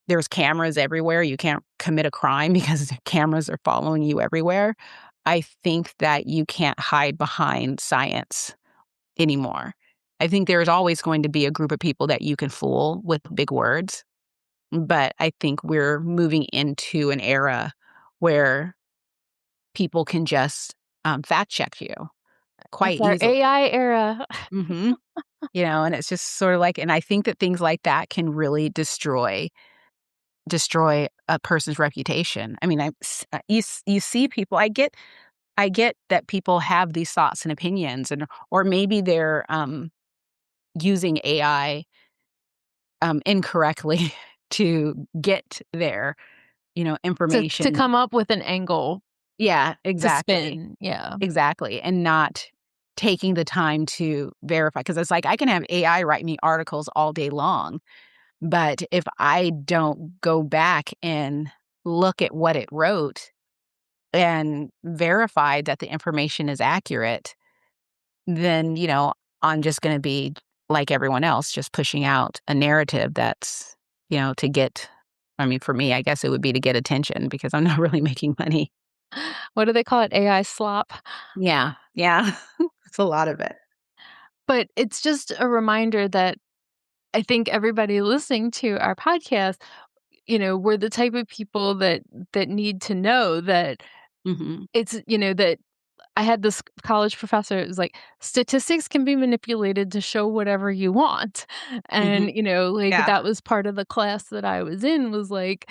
there's cameras everywhere, you can't commit a crime because the cameras are following you everywhere. I think that you can't hide behind science anymore. I think there's always going to be a group of people that you can fool with big words, but I think we're moving into an era where people can just, fact check you It's quite our easily. AI era. Mhm. And it's just sort of like and I think that things like that can really destroy a person's reputation. I mean, you see people I get that people have these thoughts and opinions or maybe they're, using AI, incorrectly to get their, To information. come up with an angle Yeah, to exactly. spin, yeah. Exactly, and not taking the time to verify because it's like I can have AI write me articles all day long, but if I don't go back and look at what it wrote and verify that the information is accurate, then, I'm just gonna be like everyone else, just pushing out a narrative that's, to get I mean, for me, I guess it would be to get attention because I'm not really making money. What do they call it? AI slop? Yeah, yeah. It's a lot of it. But it's just a reminder that I think everybody listening to our podcast, we're the type of people that need to know that Mhm. that I had this college professor, it was like, "Statistics can be manipulated to show whatever you want." Mhm. And, like, Yeah. that was part of the class that I was in was, like,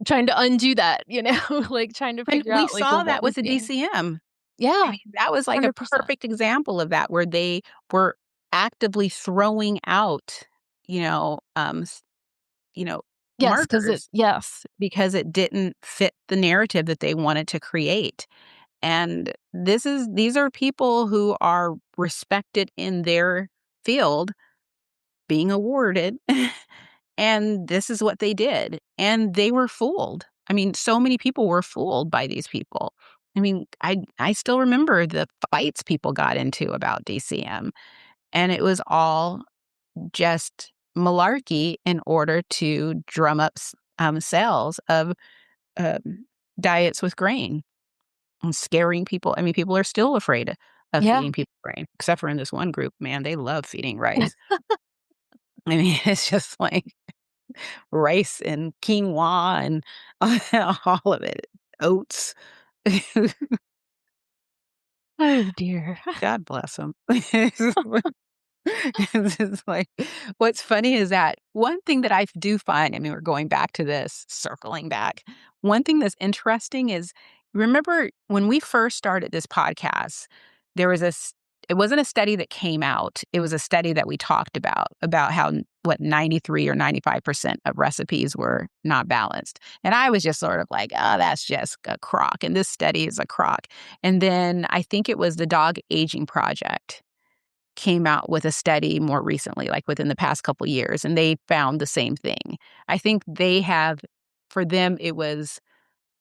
trying to undo that, like, trying to And figure we out, like, well, saw what that with was the being DCM. I Yeah, mean, that was like a 100%. perfect example of that where they were actively throwing out, you know, s you know, Yes, because markers because it didn't fit the narrative that they wanted to create. And these are people who are respected in their field being awarded, and this is what they did, and they were fooled. I mean, so many people were fooled by these people. I mean, I still remember the fights people got into about DCM, and it was all just malarkey in order to drum up sales of um, diets with grain and scaring people. I mean, people are still afraid of Yeah. feeding people grain, except for in this one group. Man, they love feeding rice. I mean, it's just like rice and quinoa and all of it, oats. Oh, dear. God bless them. It's just like, what's funny is that one thing that I do find, I mean, we're going back to this, circling back. One thing that's interesting is, remember when we first started this podcast, there was it wasn't a study that came out. It was a study that we talked about how, what, 93 or 95% of recipes were not balanced. And I was just sort of like, oh, that's just a crock. And this study is a crock. And then I think it was the Dog Aging Project came out with a study more recently, like within the past couple years, and they found the same thing. I think they have, for them, it was,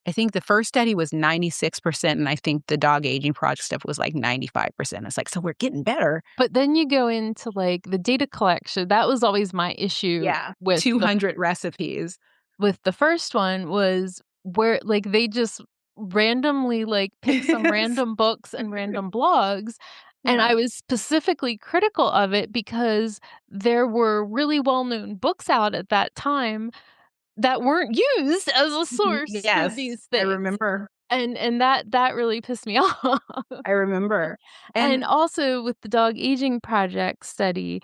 I think the first study was 96%, and I think the Dog Aging Project stuff was like 95%. It's like, so we're getting better. But then you go into like the data collection. That was always my issue Yeah, with 200 recipes. with the first one was where like they just randomly like pick some random books and random blogs, and Yeah. I was specifically critical of it because there were really well-known books out at that time that weren't used as a source for Yes, these I things, remember. and that really pissed me off. I remember. And And also with the Dog Aging Project study,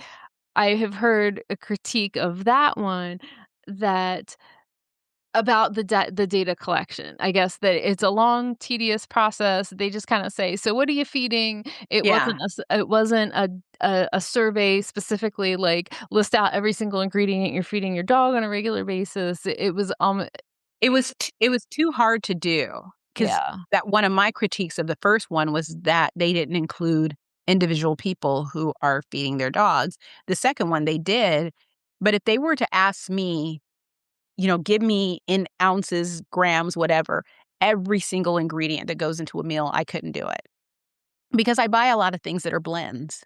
I have heard a critique of that one that about the data collection. I guess that it's a long, tedious process. They just kinda say, "So what are you feeding?" yeah, It wasn't a survey specifically, like, list out every single ingredient you're feeding your dog on a regular basis. It was, it was too hard to do, because yeah. that one of my critiques of the first one was that they didn't include individual people who are feeding their dogs. The second one they did, but if they were to ask me, give me in ounces, grams, whatever, every single ingredient that goes into a meal, I couldn't do it, because I buy a lot of things that are blends.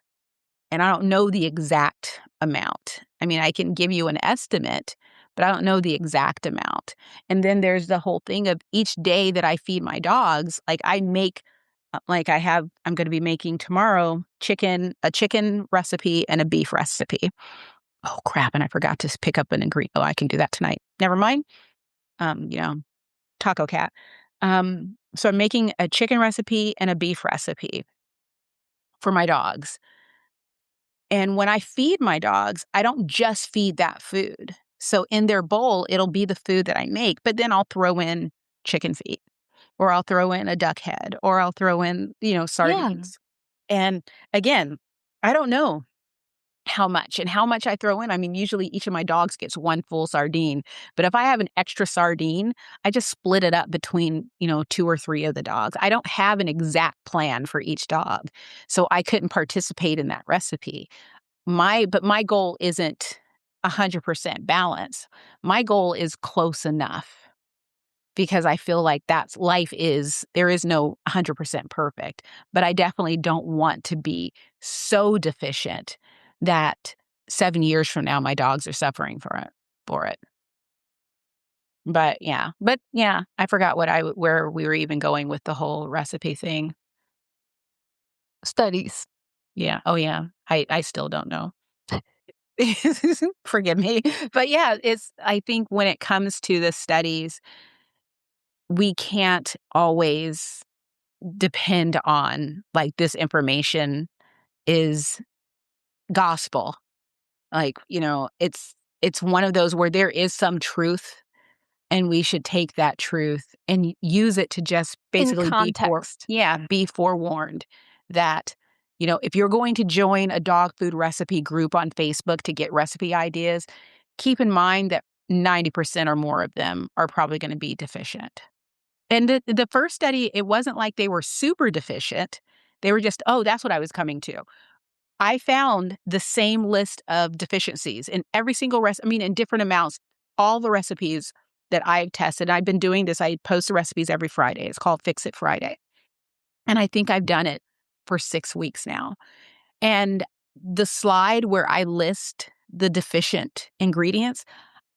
And I don't know the exact amount. I mean, I can give you an estimate, but I don't know the exact amount. And then there's the whole thing of each day that I feed my dogs, like I make, I'm going to be making tomorrow a chicken recipe and a beef recipe. Oh, crap. And I forgot to pick up an ingredient. Oh, I can do that tonight. Never mind. Um, you know, Taco Cat. So I'm making a chicken recipe and a beef recipe for my dogs. And when I feed my dogs, I don't just feed that food. So in their bowl, it'll be the food that I make, but then I'll throw in chicken feet, or I'll throw in a duck head, or I'll throw in, Yeah. sardines. And again, I don't know how much I throw in. I mean, usually each of my dogs gets one full sardine, but if I have an extra sardine, I just split it up between, two or three of the dogs. I don't have an exact plan for each dog. So I couldn't participate in that recipe. But my goal isn't 100% balance. My goal is close enough, because I feel like there is no 100% perfect, but I definitely don't want to be so deficient that 7 years from now my dogs are suffering for it. But yeah, I forgot where we were even going with the whole recipe thing. Studies. Yeah. Oh yeah. I still don't know. Forgive me. But yeah, I think when it comes to the studies, we can't always depend on, like, this information is gospel. Like, it's one of those where there is some truth, and we should take that truth and use it to just In basically context. be forewarned that, if you're going to join a dog food recipe group on Facebook to get recipe ideas, keep in mind that 90% or more of them are probably going to be deficient. And the first study, it wasn't like they were super deficient. They were just, oh, that's what I was coming to. I found the same list of deficiencies in every single in different amounts, all the recipes that I've tested. I've been doing this. I post the recipes every Friday. It's called Fix It Friday. And I think I've done it for 6 weeks now. And the slide where I list the deficient ingredients,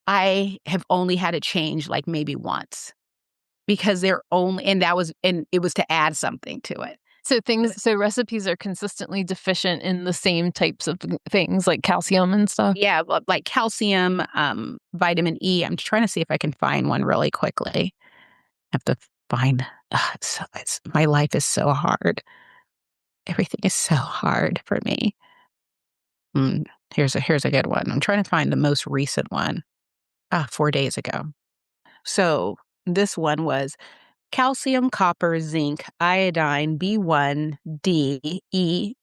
I have only had to change like maybe once, because and it was to add something to it. So recipes are consistently deficient in the same types of things like calcium and stuff? Yeah, like calcium, vitamin E. I'm trying to see if I can find one really quickly. I have to find. My life is so hard. Everything is so hard for me. Mm, here's a good one. I'm trying to find the most recent one. 4 days ago. So this one was calcium, copper, zinc, iodine, B1, D, E,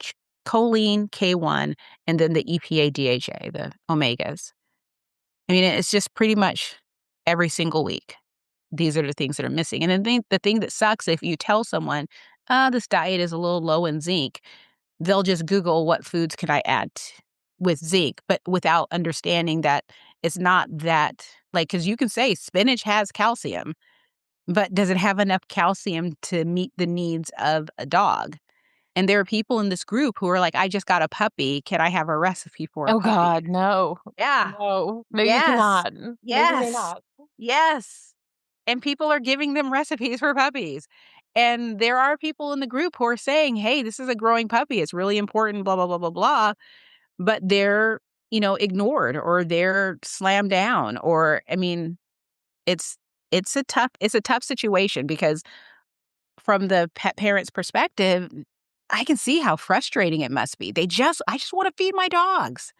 choline, K1, and then the EPA, DHA, the omegas. I mean, it's just pretty much every single week. These are the things that are missing. And the thing that sucks, if you tell someone, this diet is a little low in zinc, they'll just Google what foods can I add with zinc, but without understanding that it's not that, like, because you can say spinach has calcium, but does it have enough calcium to meet the needs of a dog? And there are people in this group who are like, I just got a puppy. Can I have a recipe for a Oh puppy? God, no. Yeah. No. No, you Yes. cannot. Maybe may Yes. not. Yes. And people are giving them recipes for puppies. And there are people in the group who are saying, hey, this is a growing puppy. It's really important, blah, blah, blah, blah, blah. But they're, ignored or they're slammed down. Or, I mean, it's it's a tough situation because from the pet parent's perspective, I can see how frustrating it must be. I just want to feed my dogs.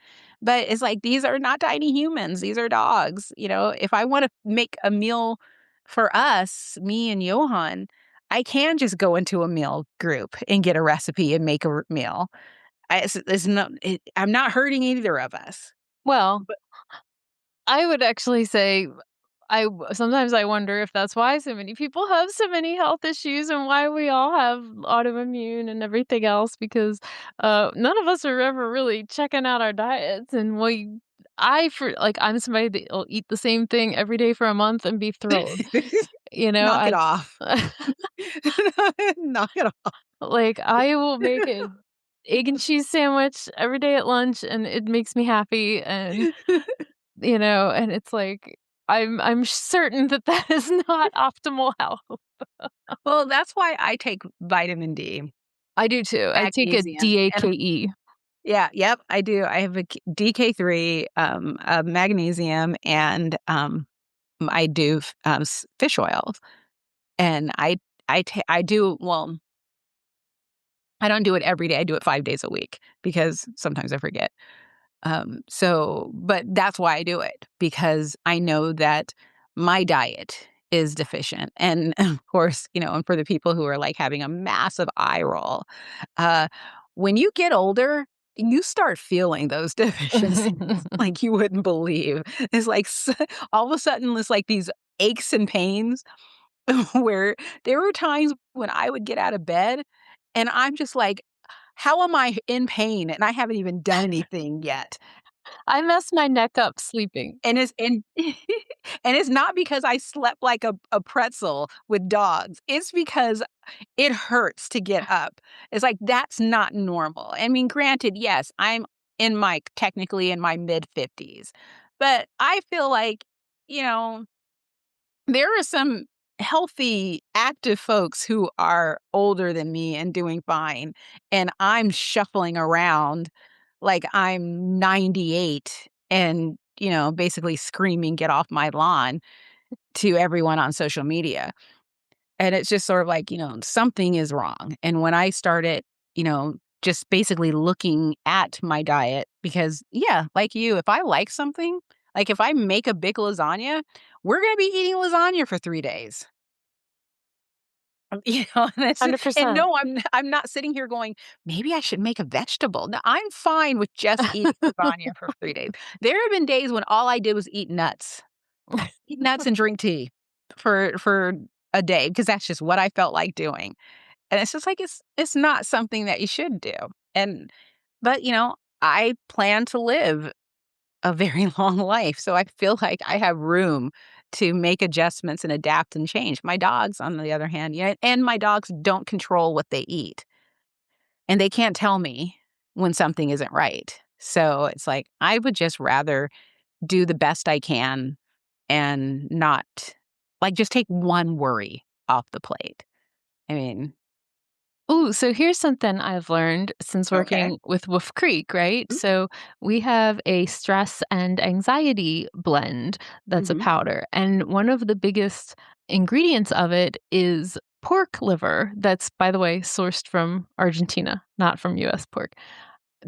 But it's like, these are not tiny humans. These are dogs. If I want to make a meal for us, me and Johan, I can just go into a meal group and get a recipe and make a meal. I'm not hurting either of us. Well, But I would actually say sometimes I wonder if that's why so many people have so many health issues and why we all have autoimmune and everything else because none of us are ever really checking out our diets and I'm somebody that'll eat the same thing every day for a month and be thrilled. You know, knock it I off. Knock it off. like I will make an egg and cheese sandwich every day at lunch and it makes me happy and and it's like, I'm certain that that is not optimal health. Well, that's why I take vitamin D, I do too. I take a magnesium, and DAKE. yeah, yep, I do. I have a DK3, magnesium, and I do fish oil, and I do well. I don't do it every day. I do it 5 days a week because sometimes I forget. But that's why I do it because I know that my diet is deficient. And of course, and for the people who are like having a massive eye roll, uh, when you get older, you start feeling those deficiencies like you wouldn't believe. It's like all of a sudden, it's like these aches and pains where there were times when I would get out of bed and I'm just like, how am I in pain? And I haven't even done anything yet. I mess my neck up sleeping. And it's and and it's not because I slept like a pretzel with dogs. It's because it hurts to get up. It's like, that's not normal. I mean, granted, yes, I'm technically in my mid-50s, but I feel like, you know, there are some healthy, active folks who are older than me and doing fine, and I'm shuffling around like I'm 98 and, basically screaming, "Get off my lawn," to everyone on social media. And it's just sort of like, something is wrong. And when I started, just basically looking at my diet, because, yeah, like you, if I like something, like if I make a big lasagna, we're going to be eating lasagna for 3 days. And 100%. no, I'm not sitting here going, maybe I should make a vegetable. No, I'm fine with just eating lasagna for 3 days. There have been days when all I did was eat nuts and drink tea for a day because that's just what I felt like doing. And it's just like it's not something that you should do. And but I plan to live a very long life, so I feel like I have room to make adjustments and adapt and change. My dogs, on the other hand, and my dogs don't control what they eat, and they can't tell me when something isn't right. So it's like I would just rather do the best I can and not like just take one worry off the plate. I mean, Ooh, so here's something I've learned since okay. working with Wolf Creek, right? Mm, So we have a stress and anxiety blend that's a mhm. powder. And one of the biggest ingredients of it is pork liver. That's, by the way, sourced from Argentina, not from US pork.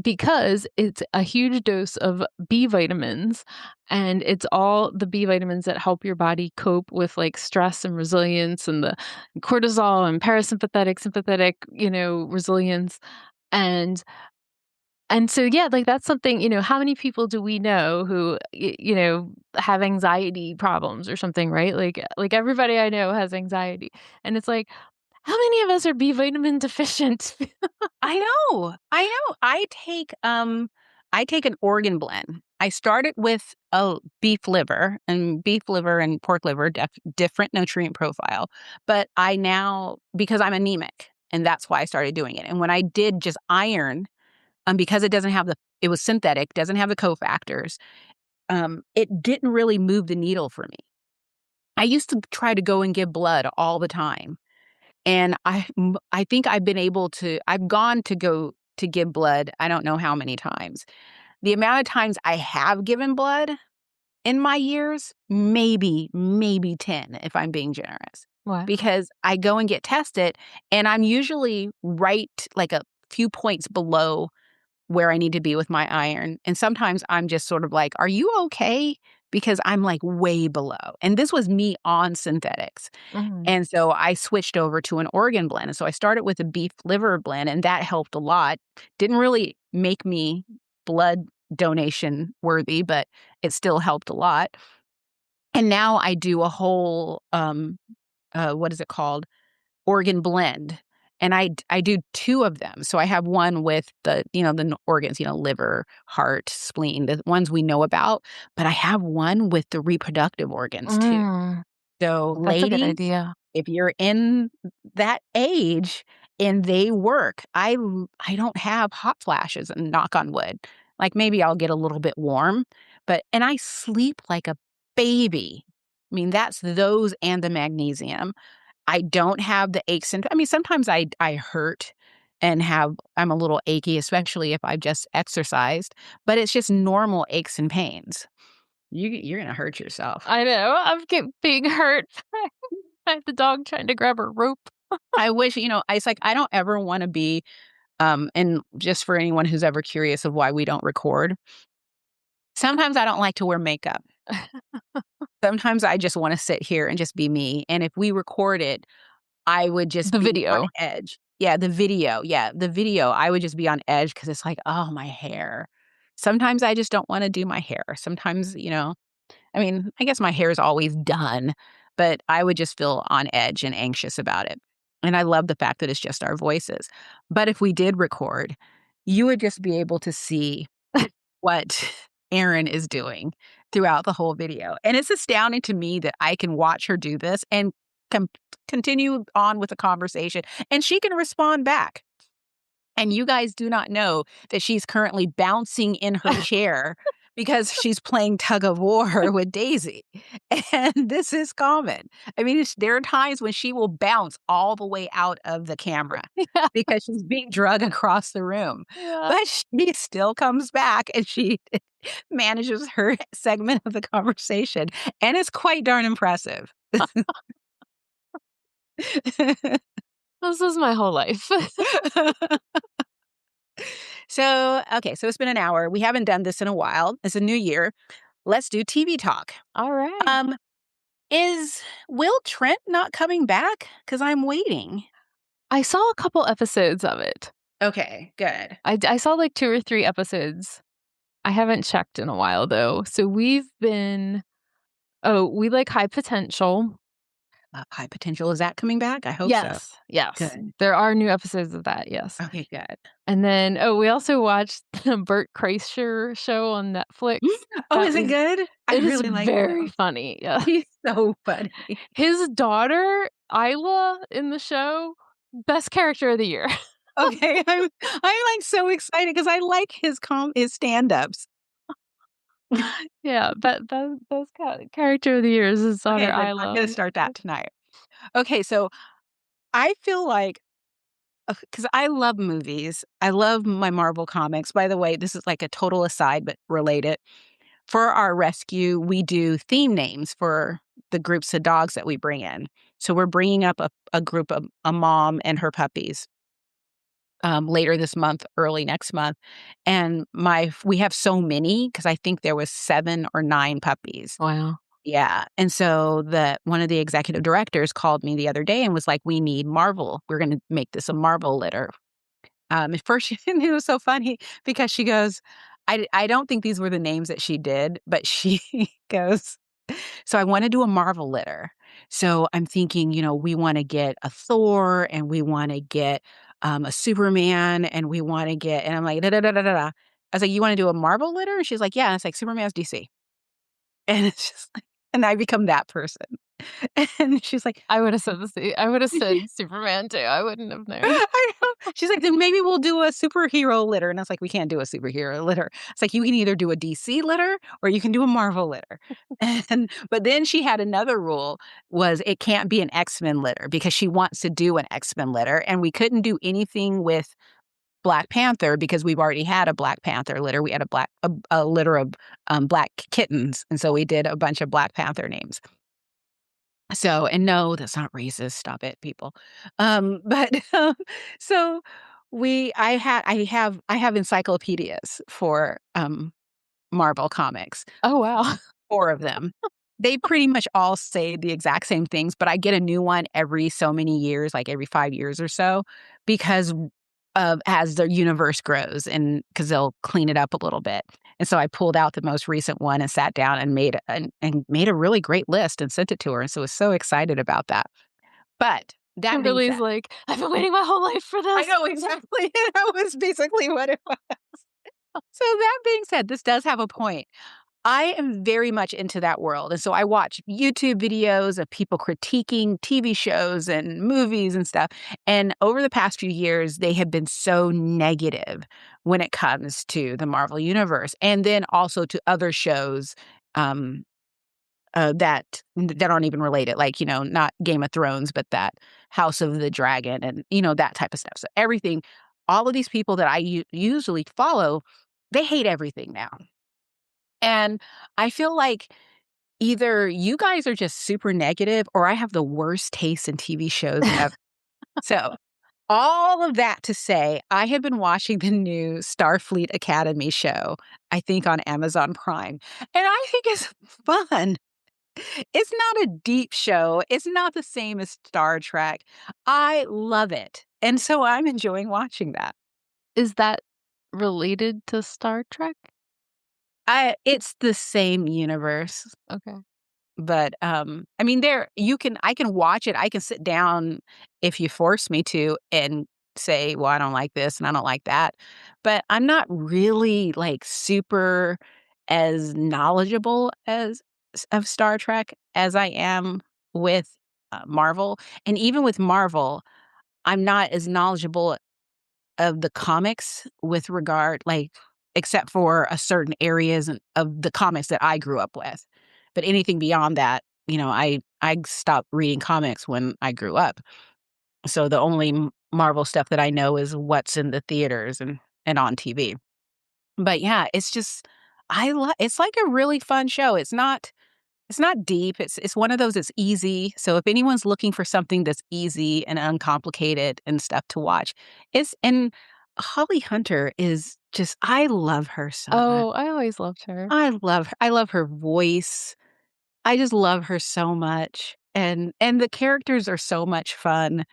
because it's a huge dose of B vitamins, and it's all the B vitamins that help your body cope with like stress and resilience and the cortisol and parasympathetic, sympathetic, resilience. And so yeah, like that's something, how many people do we know who have anxiety problems or something, right? Like everybody I know has anxiety. And it's like, how many of us are B vitamin deficient? I know. I know. I take an organ blend. I started with a beef liver and pork liver, different nutrient profile. But I now, because I'm anemic, and that's why I started doing it. And when I did just iron, because it was synthetic, doesn't have the cofactors, it didn't really move the needle for me. I used to try to go and give blood all the time. And I think I've gone to go to give blood, I don't know how many times. The amount of times I have given blood in my years, maybe 10 if I'm being generous. Wow. Because I go and get tested and I'm usually right like a few points below where I need to be with my iron. And sometimes I'm just sort of like, are you okay? Because I'm like way below. And this was me on synthetics. Mhm. And so I switched over to an organ blend. And so I started with a beef liver blend, and that helped a lot. Didn't really make me blood donation worthy, but it still helped a lot. And now I do a whole, what is it called? Organ blend. And I do two of them. So I have one with the organs, liver, heart, spleen, the ones we know about. But I have one with the reproductive organs too. Mm, So that's a good ladies, idea. if you're in that age and they work, I don't have hot flashes, and knock on wood. Like maybe I'll get a little bit warm, and I sleep like a baby. I mean, that's those and the magnesium. I don't have the aches and I mean, sometimes I hurt and I'm a little achy, especially if I've just exercised, but it's just normal aches and pains. You're gonna hurt yourself. I know. Being hurt by the dog trying to grab her rope. I wish, it's like I don't ever want to be, and just for anyone who's ever curious of why we don't record, sometimes I don't like to wear makeup. Sometimes I just want to sit here and just be me. And if we record it, I would just The be on video. edge. Yeah, the video. Yeah, the video. I would just be on edge because it's like, oh, my hair. Sometimes I just don't want to do my hair. Sometimes, I mean, I guess my hair is always done, but I would just feel on edge and anxious about it. And I love the fact that it's just our voices. But if we did record, you would just be able to see what Erin is doing throughout the whole video. And it's astounding to me that I can watch her do this and com- continue on with the conversation, and she can respond back. And you guys do not know that she's currently bouncing in her chair because she's playing tug of war with Daisy. And this is common. I mean, there are times when she will bounce all the way out of the camera Yeah. because she's being dragged across the room. Yeah. But she still comes back and she manages her segment of the conversation. And it's quite darn impressive. This is my whole life. So, okay, so it's been an hour. We haven't done this in a while. It's a new year. Let's do TV talk. All right. Um, is Will Trent not coming back? Because I'm waiting. I saw a couple episodes of it. Okay, good. I saw like 2 or 3 episodes. I haven't checked in a while though. So we like High Potential. High Potential, is that coming back? I hope so. Yes. Yes. Good. There are new episodes of that. Yes. Okay, good. And then, we also watched the Bert Kreischer show on Netflix. Oh, That is it was good? I It is really like very him. funny. Yeah. He's so funny. His daughter, Isla, in the show, best character of the year. Okay, I'm like so excited because I like his stand-ups. Yeah, best character of the year is his daughter, Okay, then I'm Isla. gonna start that tonight. Okay, so I feel like because I love movies. I love my Marvel comics. By the way, this is like a total aside, but related. For our rescue, we do theme names for the groups of dogs that we bring in. So we're bringing up a group of a mom and her puppies. later this month, early next month. And we have so many because I think there was 7 or 9 puppies. Wow. Yeah. And so one of the executive directors called me the other day and was like, "We need Marvel. We're going to make this a Marvel litter." At first, it was so funny because she goes, I don't think these were the names that she did, but she goes, "So I want to do a Marvel litter." So I'm thinking, we want to get a Thor and we want to get a Superman and we want to get, and I'm like, da da da da da. I was like, "You want to do a Marvel litter?" And she's like, "Yeah." And it's like, Superman's DC. And it's just like, and I become that person. And she's like, I would have said I would have said Superman too. I wouldn't have known. I know. She's like, "Then maybe we'll do a superhero litter." And I was like, "We can't do a superhero litter." It's like, "You can either do a DC litter or you can do a Marvel litter." But then she had another rule was it can't be an X-Men litter because she wants to do an X-Men litter. And we couldn't do anything with Black Panther because we've already had a Black Panther litter. We had a litter of black kittens. And so we did a bunch of Black Panther names. So, and no, that's not racist. Stop it, people. But so I have encyclopedias for Marvel comics, Oh, wow. 4 of them. They pretty much all say the exact same things, but I get a new one every so many years, like every 5 years or so, because of as the universe grows and because they'll clean it up a little bit. And so I pulled out the most recent one and sat down and made a really great list and sent it to her. And so I was so excited about that. But that being Kimberly's said, like, "I've been waiting my whole life for I this." know exactly. That was basically what it was. So that being said, this does have a point. I am very much into that world. And so I watch YouTube videos of people critiquing TV shows and movies and stuff. And over the past few years, they have been so negative when it comes to the Marvel Universe and then also to other shows um, that aren't even related, like, not Game of Thrones, but that House of the Dragon and, that type of stuff. So everything, all of these people that I usually follow, they hate everything now. And I feel like either you guys are just super negative or I have the worst taste in TV shows ever. So, all of that to say, I have been watching the new Starfleet Academy show, I think on Amazon Prime, and I think it's fun. It's not a deep show. It's not the same as Star Trek. I love it. And so I'm enjoying watching that. Is that related to Star Trek? It's the same universe. Okay. But, I mean, I can watch it, I can sit down if you force me to and say, "Well, I don't like this and I don't like that." But I'm not really, like, super as knowledgeable as of Star Trek as I am with, Marvel. And even with Marvel, I'm not as knowledgeable of the comics with regard like, except for a certain areas of the comics that I grew up with. But anything beyond that, I stopped reading comics when I grew up. So the only Marvel stuff that I know is what's in the theaters and on TV. But yeah, it's just it's like a really fun show. It's not deep. It's one of those that's easy. So if anyone's looking for something that's easy and uncomplicated and stuff to watch, and Holly Hunter is just I love her so much. Oh, I always loved her. I love her voice. I just love her so much. And the characters are so much fun.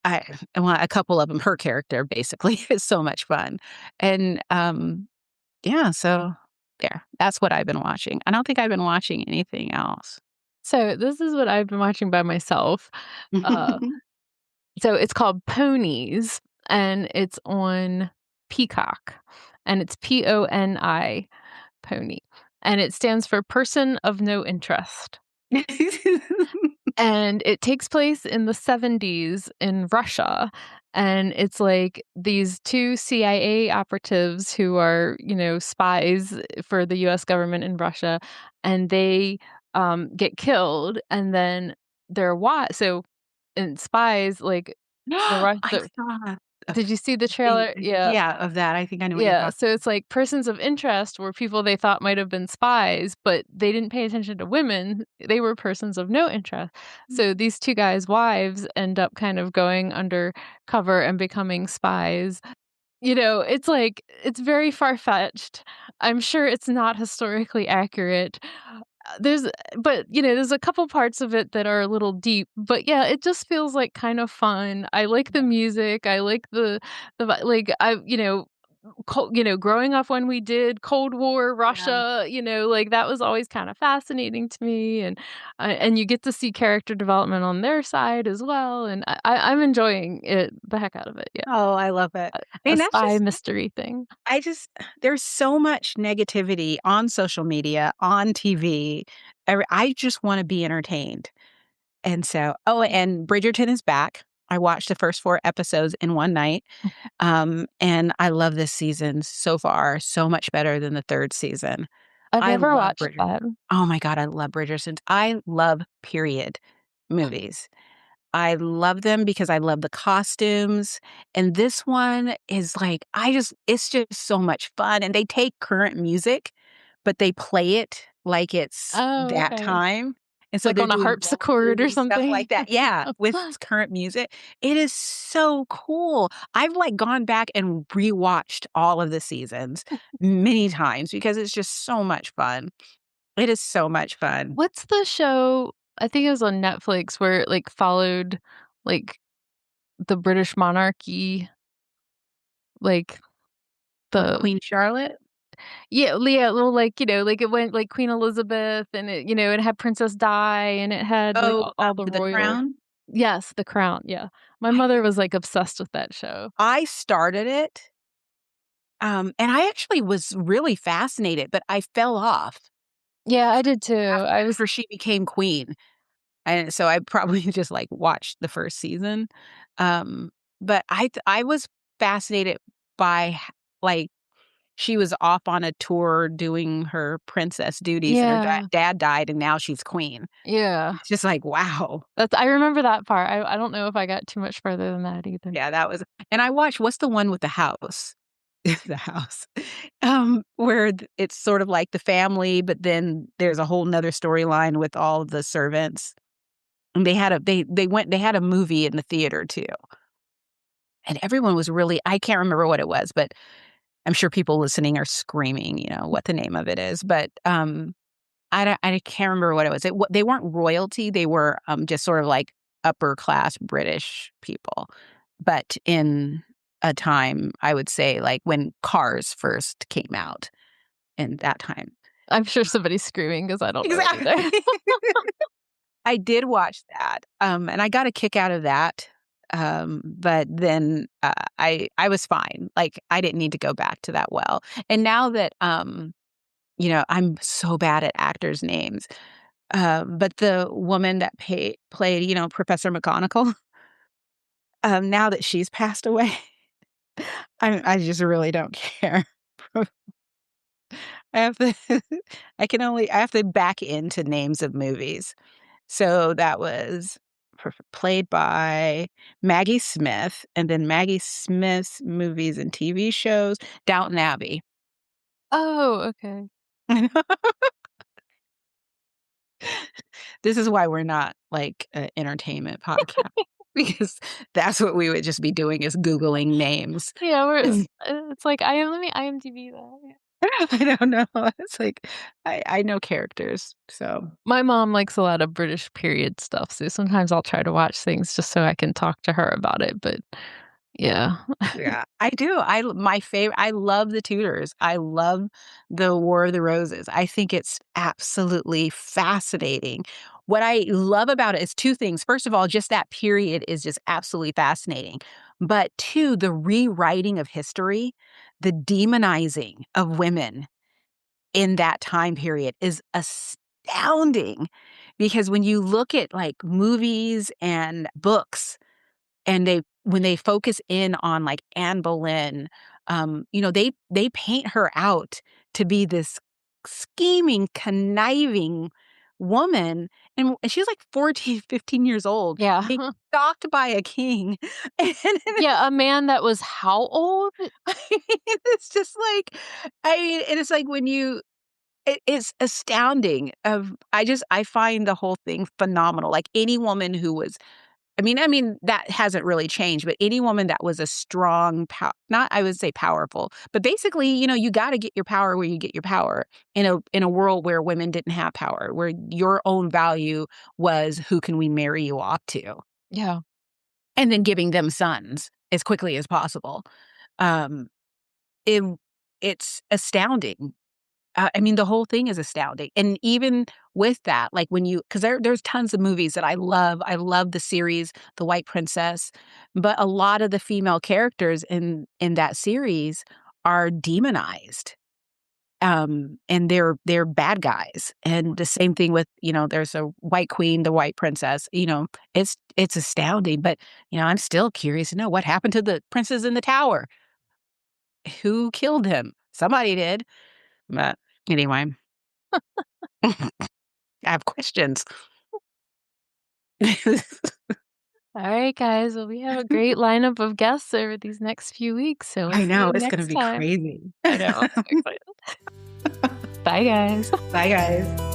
I well, a couple of them, her character basically is so much fun. And yeah, so there. That's what I've been watching. I don't think I've been watching anything else. So this is what I've been watching by myself. Uh, so it's called Ponies, and it's on Peacock, and it's PONI, Pony, and it stands for Person of No Interest. And it takes place in the 70s in Russia. And it's like these 2 CIA operatives who are, spies for the US government in Russia, and they get killed. And then they're what? So, and spies, like the Rus- I the saw Did you see the thing trailer? Yeah. yeah, of that. I think I know what you're Yeah, talking so it's like persons of interest were people they thought might have been spies, but they didn't pay attention to women. They were persons of no interest. So these 2 guys' wives end up kind of going undercover and becoming spies. You know, it's like it's very far-fetched. I'm sure it's not historically accurate. There's but, you know, there's a couple parts of it that are a little deep, but yeah, it just feels like kind of fun. I like the music. I like like, growing up when we did Cold War Yeah. Russia, you know, like, that was always kinda fascinating to me, and you get to see character development on their side as well, and I'm enjoying it the heck out of it, yeah. Oh, I love it. I A mean, that's spy just mystery thing. I just there's so much negativity on social media, on TV. I just wanna be entertained. And so and Bridgerton is back. I watched the first 4 episodes in one night, and I love this season so far, so much better than the 3rd season. I've I never love watched Bridger that. Oh my god, I love Bridgerton. I love period movies. I love them because I love the costumes, and this one is like it's just so much fun, and they take current music, but they play it like it's Oh, that okay. time, and so Like they're on a doing harpsichord dances or and stuff something? like that Yeah, with current music. It is so cool. I've, like, gone back and rewatched all of the seasons many times because it's just so much fun. It is so much fun. What's the show I think it was on Netflix where it, like, followed, like, the British monarchy, like, What, the Queen Charlotte? yeah, well, like, you know, like, it went, like, Queen Elizabeth, and it had Princess Di, and it had, like, Oh, all the The royal Crown? Yes, The Crown, yeah. My I mother was, like, obsessed with that show. I started it, and I actually was really fascinated, but I fell off Yeah, I did too. after she became queen, and so I probably just, like, watched the 1st season, but I was fascinated by like, she was off on a tour doing her princess duties, and her Yeah, dad died, and now she's queen. yeah. It's just like, wow. I remember that part. I don't know if I got too much further than that either. Yeah, that was and I watched what's the one with the house? The house, where it's sort of like the family, but then there's a whole 'nother storyline with all of the servants. And they had a movie in the theater too, and everyone was really I can't remember what it was, but I'm sure people listening are screaming, what the name of it is, but, I can't remember what it was. They weren't royalty, they were, just sort of like upper class British people, but in a time, I would say, like, when cars first came out in that time. I'm sure somebody's screaming because I don't know it Exactly. either. I did watch that, and I got a kick out of that, but then, I was fine, like, I didn't need to go back to that well, and now that, I'm so bad at actors' names, but the woman that played, Professor McGonagall, now that she's passed away, I just really don't care. I have to I have to back into names of movies. So that was played by Maggie Smith, and then Maggie Smith's movies and TV shows, Downton Abbey. Oh, okay. This is why we're not like an entertainment podcast because that's what we would just be doing is Googling names. Yeah, it's like let me IMDb that, yeah. I don't know. It's like I know characters, so My mom likes a lot of British period stuff, so sometimes I'll try to watch things just so I can talk to her about it, but yeah. yeah, I do. My favorite. I love the Tudors. I love the War of the Roses. I think it's absolutely fascinating. What I love about it is 2 things. First of all, just that period is just absolutely fascinating. But 2, the rewriting of history, the demonizing of women in that time period is astounding because when you look at like movies and books and when they focus in on, like, Anne Boleyn, they paint her out to be this scheming, conniving woman, and she's like 14, 15 years old, Yeah. being stalked by a king. And Yeah, a man that was how old? it's just like, and it's like when you it's astounding of I find the whole thing phenomenal. Like any woman who was that hasn't really changed, but any woman that was a strong not I would say powerful, but basically, you gotta get your power where you get your power in a world where women didn't have power, where your own value was who can we marry you off to, Yeah. and then giving them sons as quickly as possible. Um, it it's astounding. The whole thing is astounding, and even with that, like, when you 'cause there's tons of movies that I love. I love the series, The White Princess, but a lot of the female characters in that series are demonized, and they're bad guys, and the same thing with, there's a white queen, the white princess, it's astounding, but, I'm still curious to know what happened to the princes in the tower. Who killed him? Somebody did, but anyway. I have questions. All right, guys. Well, we have a great lineup of guests over these next few weeks, so we'll I see know, you it's gonna next be time. crazy. I know. I'm so excited. Bye, guys. Bye, guys.